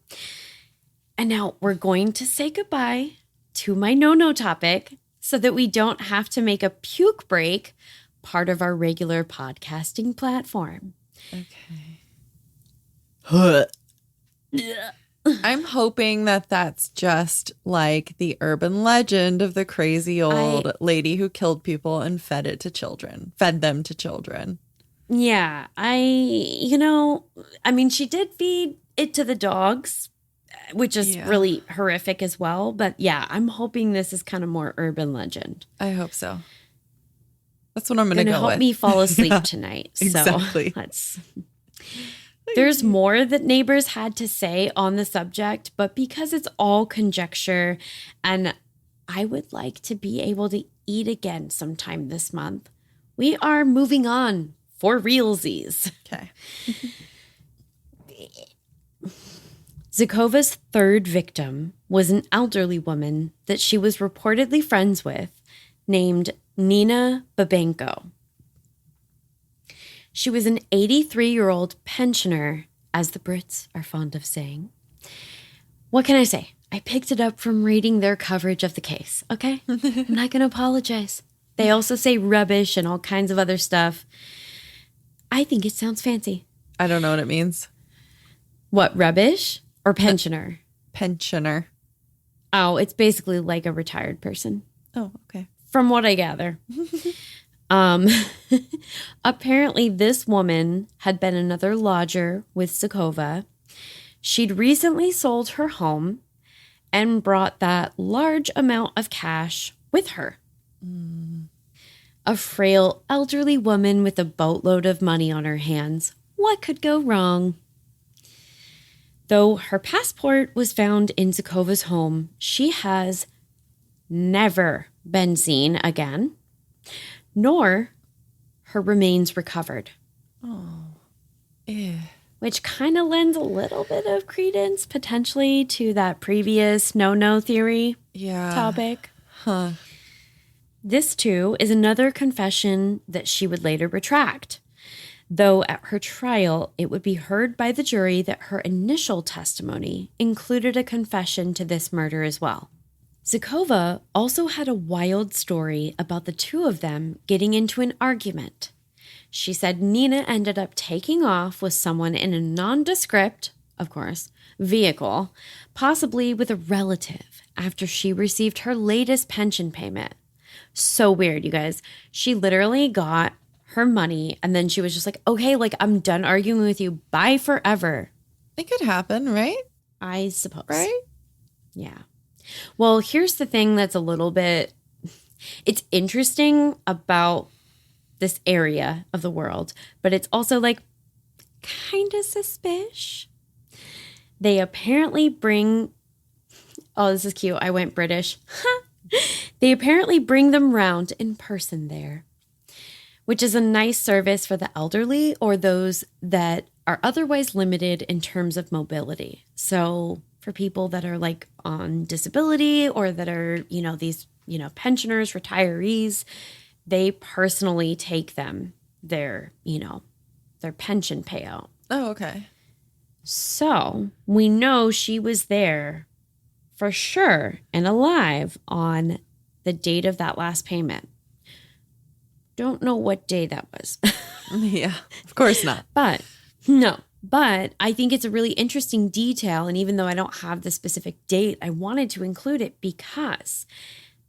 And now we're going to say goodbye to my no-no topic so that we don't have to make a puke break part of our regular podcasting platform. Okay. I'm hoping that that's just like the urban legend of the crazy old lady who killed people and fed them to children. Yeah, she did feed it to the dogs, which is really horrific as well. But yeah, I'm hoping this is kind of more urban legend. I hope so. That's what I'm going to go with. Help me fall asleep tonight. Exactly. So there's more that neighbors had to say on the subject, but because it's all conjecture and I would like to be able to eat again sometime this month, we are moving on for realsies. Okay. Zhukova's third victim was an elderly woman that she was reportedly friends with named Nina Babenko. She was an 83-year-old pensioner, as the Brits are fond of saying. What can I say? I picked it up from reading their coverage of the case, okay? I'm not going to apologize. They also say rubbish and all kinds of other stuff. I think it sounds fancy. I don't know what it means. What, rubbish or pensioner? Pensioner. Oh, it's basically like a retired person. Oh, okay. From what I gather. Apparently this woman had been another lodger with Zhukova. She'd recently sold her home and brought that large amount of cash with her. A frail elderly woman with a boatload of money on her hands. What could go wrong? Though her passport was found in Zhukova's home, she has never been seen again, nor her remains recovered. Oh, ew. Which kind of lends a little bit of credence potentially to that previous no-no theory topic. Huh. This, too, is another confession that she would later retract. Though at her trial, it would be heard by the jury that her initial testimony included a confession to this murder as well. Zhukova also had a wild story about the two of them getting into an argument. She said Nina ended up taking off with someone in a nondescript, of course, vehicle, possibly with a relative, after she received her latest pension payment. So weird, you guys. She literally got her money and then she was just like, okay, like I'm done arguing with you. Bye forever. It could happen, right? I suppose. Right? Yeah. Well, here's the thing that's a little bit, it's interesting about this area of the world, but it's also like kind of suspicious. They apparently bring, oh, this is cute. I went British. They apparently bring them round in person there, which is a nice service for the elderly or those that are otherwise limited in terms of mobility. So for people that are like on disability or that are, these, pensioners, retirees, they personally take them their pension payout. Oh, okay. So we know she was there for sure and alive on the date of that last payment. Don't know what day that was. Yeah, of course not. But I think it's a really interesting detail. And even though I don't have the specific date, I wanted to include it because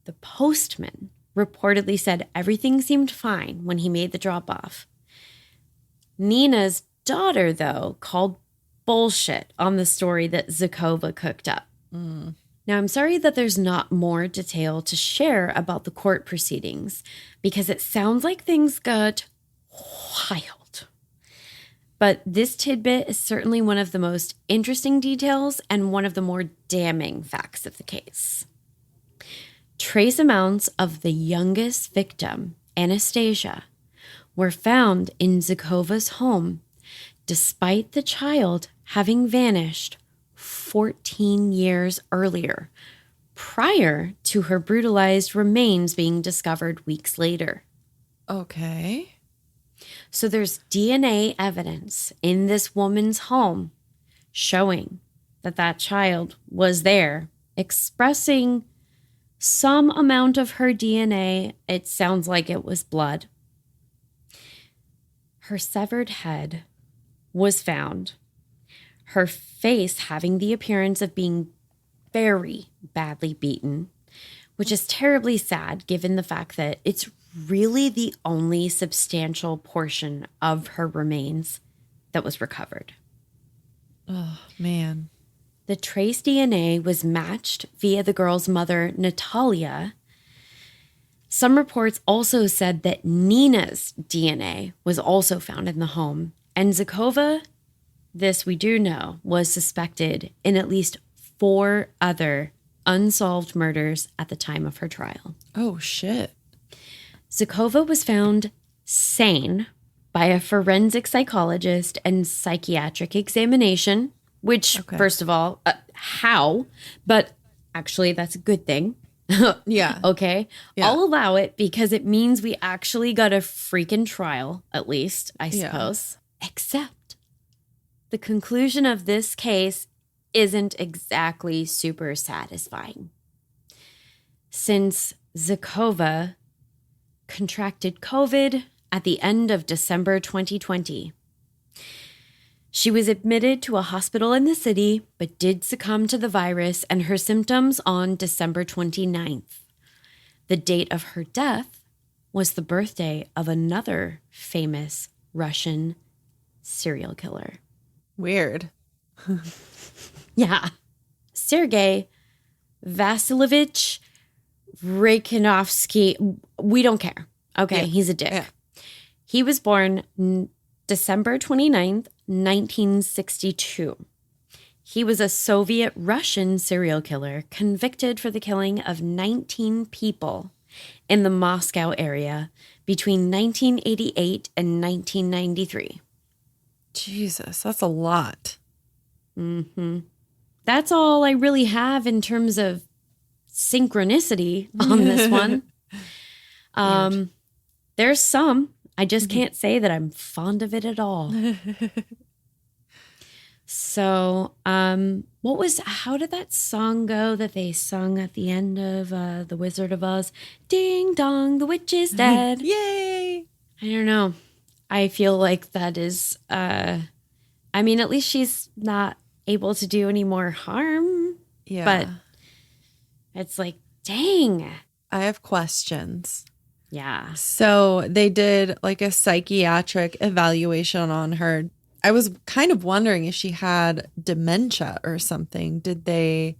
the postman reportedly said everything seemed fine when he made the drop off. Nina's daughter, though, called bullshit on the story that Zhukova cooked up. Now, I'm sorry that there's not more detail to share about the court proceedings because it sounds like things got wild. But this tidbit is certainly one of the most interesting details and one of the more damning facts of the case. Trace amounts of the youngest victim, Anastasia, were found in Zhukova's home, despite the child having vanished 14 years earlier, prior to her brutalized remains being discovered weeks later. Okay. So there's DNA evidence in this woman's home showing that that child was there, expressing some amount of her DNA. It sounds like it was blood. Her severed head was found. her face having the appearance of being very badly beaten, which is terribly sad given the fact that it's really the only substantial portion of her remains that was recovered. Oh, man. The trace DNA was matched via the girl's mother, Natalia. Some reports also said that Nina's DNA was also found in the home. And Zhukova, this we do know, was suspected in at least 4 other unsolved murders at the time of her trial. Oh, shit. Zhukova was found sane by a forensic psychologist and psychiatric examination, which, first of all, how? But actually, that's a good thing. Yeah. Okay. Yeah. I'll allow it because it means we actually got a freaking trial, at least, I suppose. Yeah. Except the conclusion of this case isn't exactly super satisfying. Since Zhukova contracted COVID at the end of December 2020. She was admitted to a hospital in the city, but did succumb to the virus and her symptoms on December 29th. The date of her death was the birthday of another famous Russian serial killer. Weird. Yeah. Sergei Vasilyevich Rakhinovsky. We don't care. Okay, yeah. He's a dick. Yeah. He was born December 29th, 1962. He was a Soviet Russian serial killer convicted for the killing of 19 people in the Moscow area between 1988 and 1993. Jesus, that's a lot. Mm-hmm. That's all I really have in terms of synchronicity on this one. There's some. I just can't say that I'm fond of it at all. So, how did that song go that they sung at the end of The Wizard of Oz? Ding dong, the witch is dead. Yay! I don't know. I feel like that is, at least she's not able to do any more harm. Yeah. But it's like, dang. I have questions. Yeah. So they did like a psychiatric evaluation on her. I was kind of wondering if she had dementia or something. Did they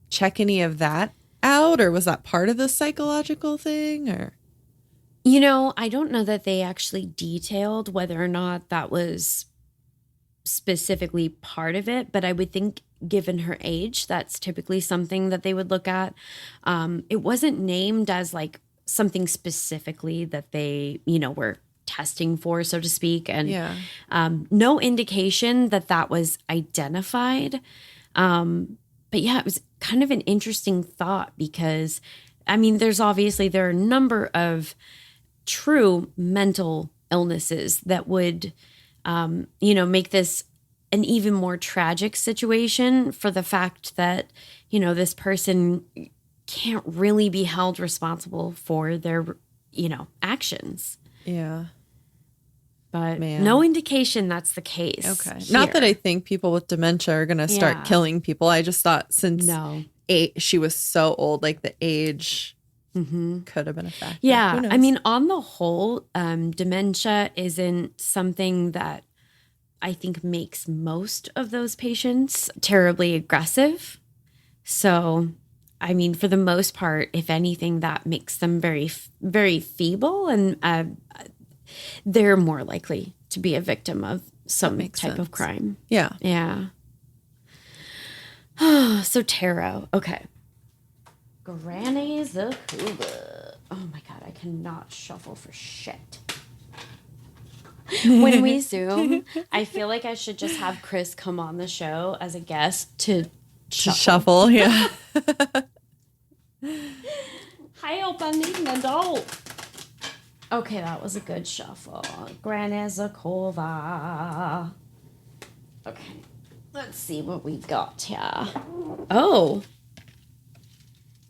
check any of that out, or was that part of the psychological thing? Or, I don't know that they actually detailed whether or not that was specifically part of it, but I would think given her age, that's typically something that they would look at. It wasn't named as like something specifically that they, were testing for, so to speak. And no indication that was identified. But yeah, it was kind of an interesting thought because, there are a number of true mental illnesses that would, make this an even more tragic situation for the fact that, this person can't really be held responsible for their, actions. Yeah. But no indication that's the case. Okay. Here. Not that I think people with dementia are going to start killing people. I just thought since she was so old, like the age could have been a factor. Yeah. On the whole, dementia isn't something that I think makes most of those patients terribly aggressive. So, for the most part, if anything, that makes them very, very feeble, and they're more likely to be a victim of some type of crime. Yeah. Yeah. So tarot. Okay. Granny Zhukova. Oh my God, I cannot shuffle for shit. When we Zoom, I feel like I should just have Chris come on the show as a guest to shuffle. Yeah. Help, I need an adult. Okay, that was a good shuffle. Granny Zhukova. Okay, let's see what we got here. Oh,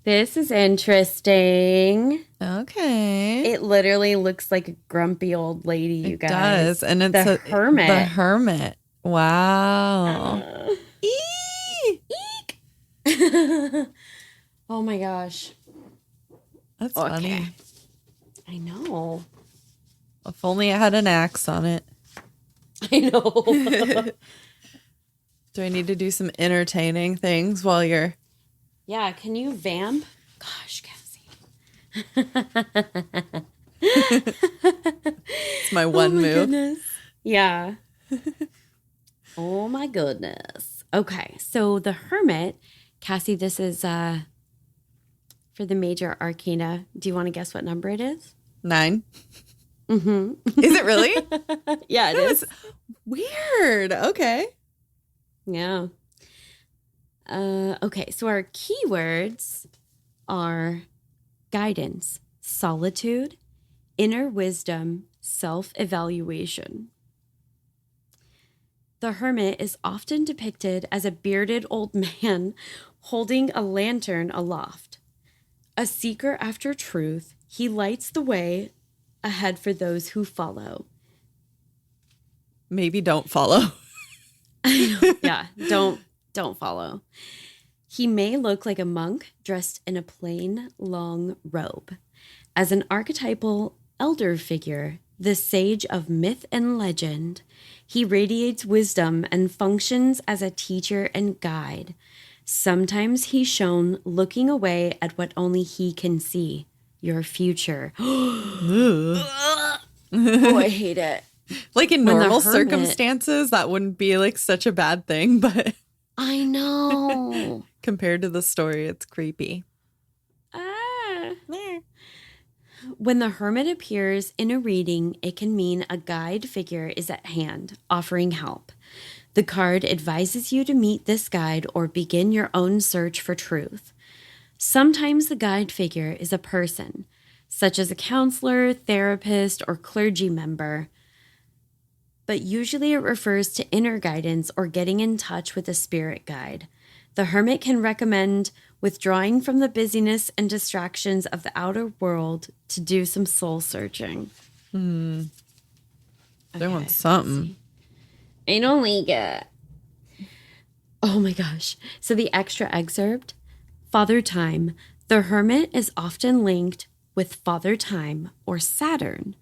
this is interesting. Okay. It literally looks like a grumpy old lady, you guys. It does. And it's the hermit. The hermit. Wow. Eek. Oh my gosh. That's funny. I know. If only it had an axe on it. I know. Do I need to do some entertaining things while you're... Yeah, can you vamp? Gosh, Cassie. It's my one move. Goodness. Yeah. Oh my goodness. Okay, so the Hermit, Cassie, this is for the major arcana. Do you want to guess what number it is? 9. Mm-hmm. Is it really? Yeah, it is. Weird. Okay. Yeah. Okay, so our keywords are guidance, solitude, inner wisdom, self-evaluation. The Hermit is often depicted as a bearded old man holding a lantern aloft. A seeker after truth, he lights the way ahead for those who follow. Maybe don't follow. Yeah, don't follow. He may look like a monk dressed in a plain, long robe. As an archetypal elder figure, the sage of myth and legend, he radiates wisdom and functions as a teacher and guide. Sometimes he's shown looking away at what only he can see, your future. Oh, I hate it. Like in When the normal Hermit- circumstances, that wouldn't be like such a bad thing, but I know. compared to the story, it's creepy. When the Hermit appears in a reading, it can mean a guide figure is at hand, offering help. The card advises you to meet this guide or begin your own search for truth. Sometimes the guide figure is a person, such as a counselor, therapist, or clergy member, but usually it refers to inner guidance or getting in touch with a spirit guide. The Hermit can recommend withdrawing from the busyness and distractions of the outer world to do some soul searching. They want let's something. I don't like it. Oh my gosh. So the extra excerpt, Father Time. The Hermit is often linked with Father Time or Saturn.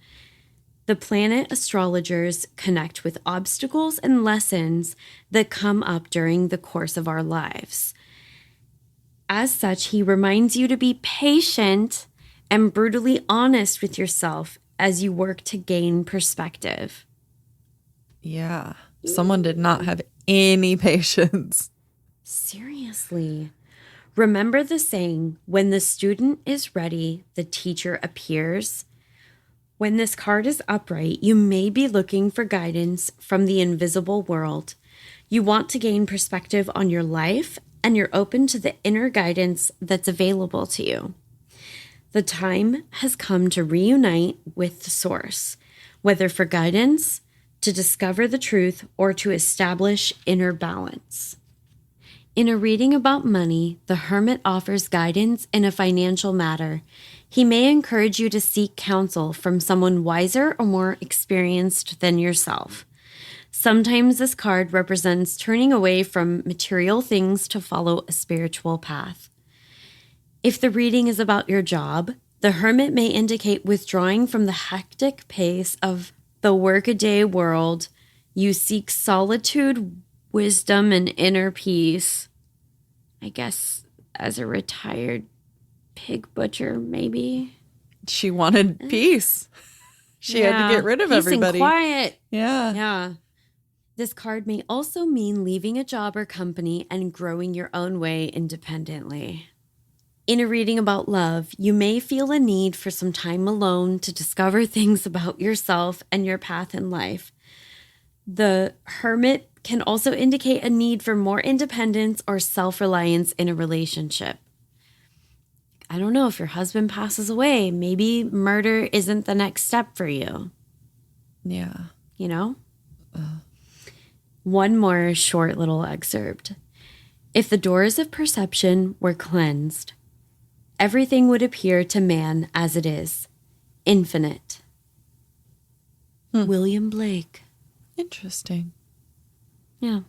The planet astrologers connect with obstacles and lessons that come up during the course of our lives. As such, he reminds you to be patient and brutally honest with yourself as you work to gain perspective. Yeah. Someone did not have any patience. Seriously. Remember the saying, when the student is ready, the teacher appears. When this card is upright, you may be looking for guidance from the invisible world. You want to gain perspective on your life, and you're open to the inner guidance that's available to you. The time has come to reunite with the source, whether for guidance, to discover the truth, or to establish inner balance. In a reading about money, the Hermit offers guidance in a financial matter. He may encourage you to seek counsel from someone wiser or more experienced than yourself. Sometimes this card represents turning away from material things to follow a spiritual path. If the reading is about your job, the Hermit may indicate withdrawing from the hectic pace of the workaday world. You seek solitude, wisdom, and inner peace. I guess as a retired pig butcher, maybe. She wanted peace. She had to get rid of peace everybody. And quiet. Yeah. Yeah. This card may also mean leaving a job or company and growing your own way independently. In a reading about love, you may feel a need for some time alone to discover things about yourself and your path in life. The Hermit can also indicate a need for more independence or self-reliance in a relationship. I don't know, if your husband passes away, maybe murder isn't the next step for you. Yeah. You know? One more short little excerpt. If the doors of perception were cleansed, everything would appear to man as it is, infinite. William Blake. Interesting. Yeah.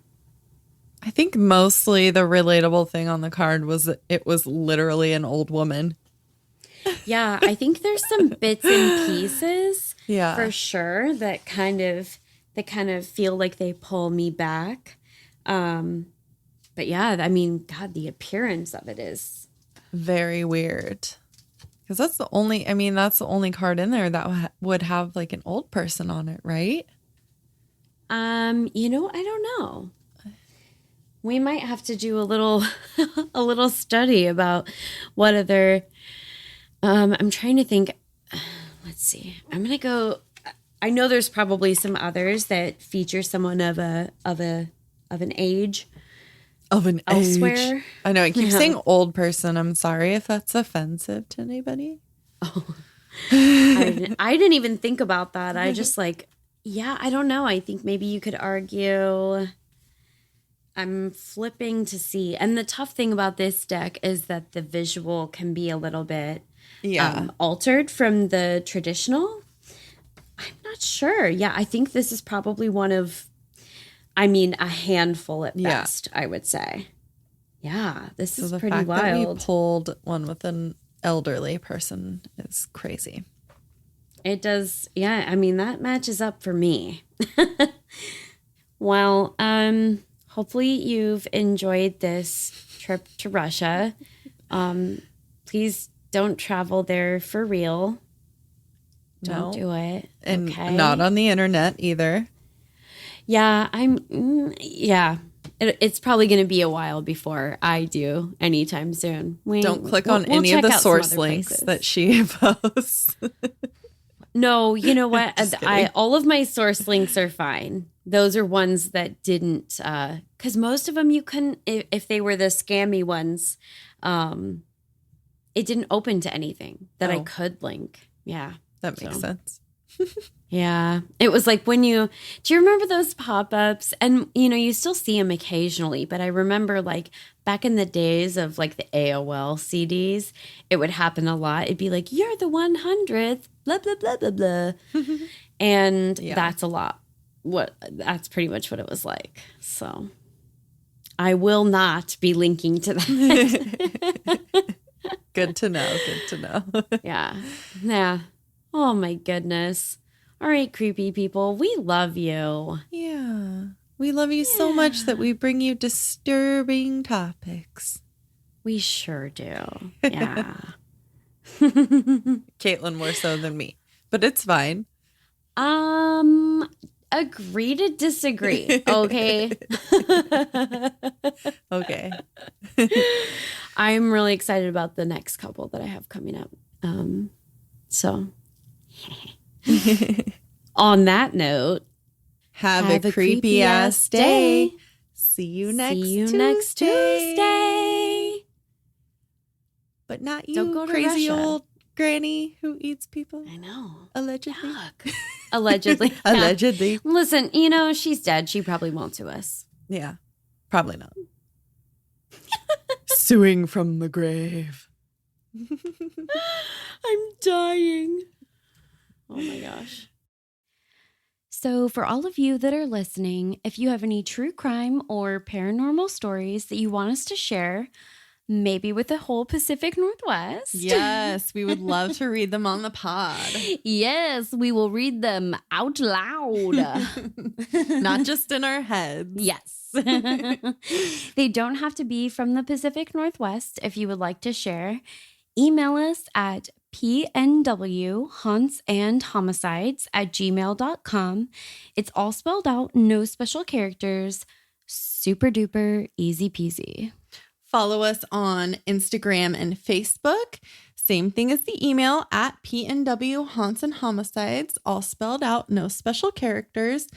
I think mostly the relatable thing on the card was that it was literally an old woman. Yeah, I think there's some bits and pieces for sure that kind of feel like they pull me back. But yeah, I mean, God, the appearance of it is very weird. Because that's the only card in there that would have like an old person on it, right? I don't know. We might have to do a little study about what other. I'm trying to think. Let's see. I'm gonna go. I know there's probably some others that feature someone of an age. Of an elsewhere. Age. I know. I keep saying old person. I'm sorry if that's offensive to anybody. Oh, I didn't even think about that. I just I don't know. I think maybe you could argue. I'm flipping to see. And the tough thing about this deck is that the visual can be a little bit altered from the traditional. I'm not sure. Yeah, I think this is probably one of, a handful at best, I would say. Yeah, this is pretty wild. The fact that we pulled one with an elderly person is crazy. It does. Yeah, that matches up for me. Well, hopefully you've enjoyed this trip to Russia. Please don't travel there for real. Don't do it. And not on the internet either. Yeah, it's probably going to be a while before I do anytime soon. Don't click on any of the source links that she posts. No, you know what? All of my source links are fine. Those are ones that didn't, because most of them you couldn't, if they were the scammy ones, it didn't open to anything that I could link. Yeah. That makes sense. Yeah. It was like do you remember those pop-ups? And, you still see them occasionally, but I remember back in the days of the AOL CDs, it would happen a lot. It'd be like, you're the 100th, blah, blah, blah, blah, blah. And that's a lot. That's pretty much what it was like. So I will not be linking to that. Good to know. Good to know. Yeah. Yeah. Oh my goodness. All right, creepy people. We love you. Yeah. We love you so much that we bring you disturbing topics. We sure do. Yeah. Caitlin more so than me, but it's fine. Agree to disagree. Okay. Okay. I'm really excited about the next couple that I have coming up. So on that note, have a creepy ass day. See you next Tuesday. But not you, don't go to crazy Russia. Old granny who eats people. I know. Allegedly. Yuck. Allegedly. Allegedly. Listen, she's dead. She probably won't sue us. Yeah. Probably not. Suing from the grave. I'm dying. Oh my gosh. So for all of you that are listening, if you have any true crime or paranormal stories that you want us to share, maybe with the whole Pacific Northwest. Yes, we would love to read them on the pod. Yes, we will read them out loud. Not just in our heads. Yes. They don't have to be from the Pacific Northwest. If you would like to share, email us at pnwhauntsandhomicides@gmail.com. It's all spelled out, no special characters. Super duper easy peasy. Follow us on Instagram and Facebook. Same thing as the email at pnwhauntsandhomicides, all spelled out, no special characters.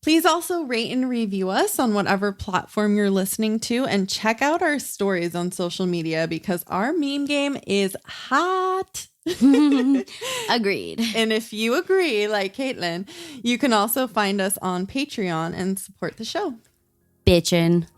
Please also rate and review us on whatever platform you're listening to, and check out our stories on social media because our meme game is hot. Agreed. And if you agree, like Caitlin, you can also find us on Patreon and support the show. Bitchin'.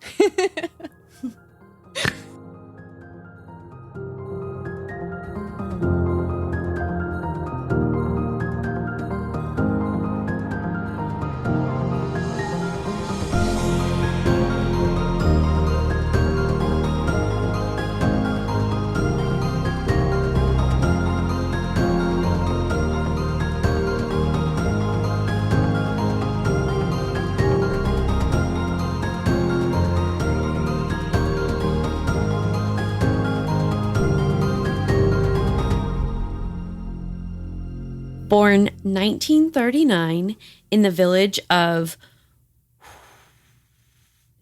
Born 1939 in the village of,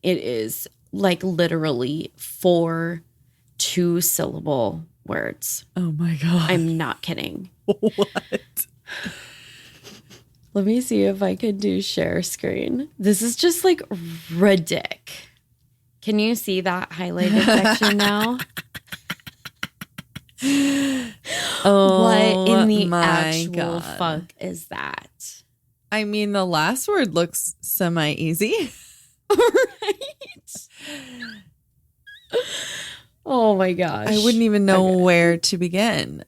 it is like literally 4 2-syllable words. Oh my God. I'm not kidding. What? Let me see if I could do share screen. This is just like ridiculous. Can you see that highlighted section now? Oh, what in the my actual God. fuck is that? I mean, the last word looks semi-easy. Right? Oh my gosh. I wouldn't even know Okay. where to begin.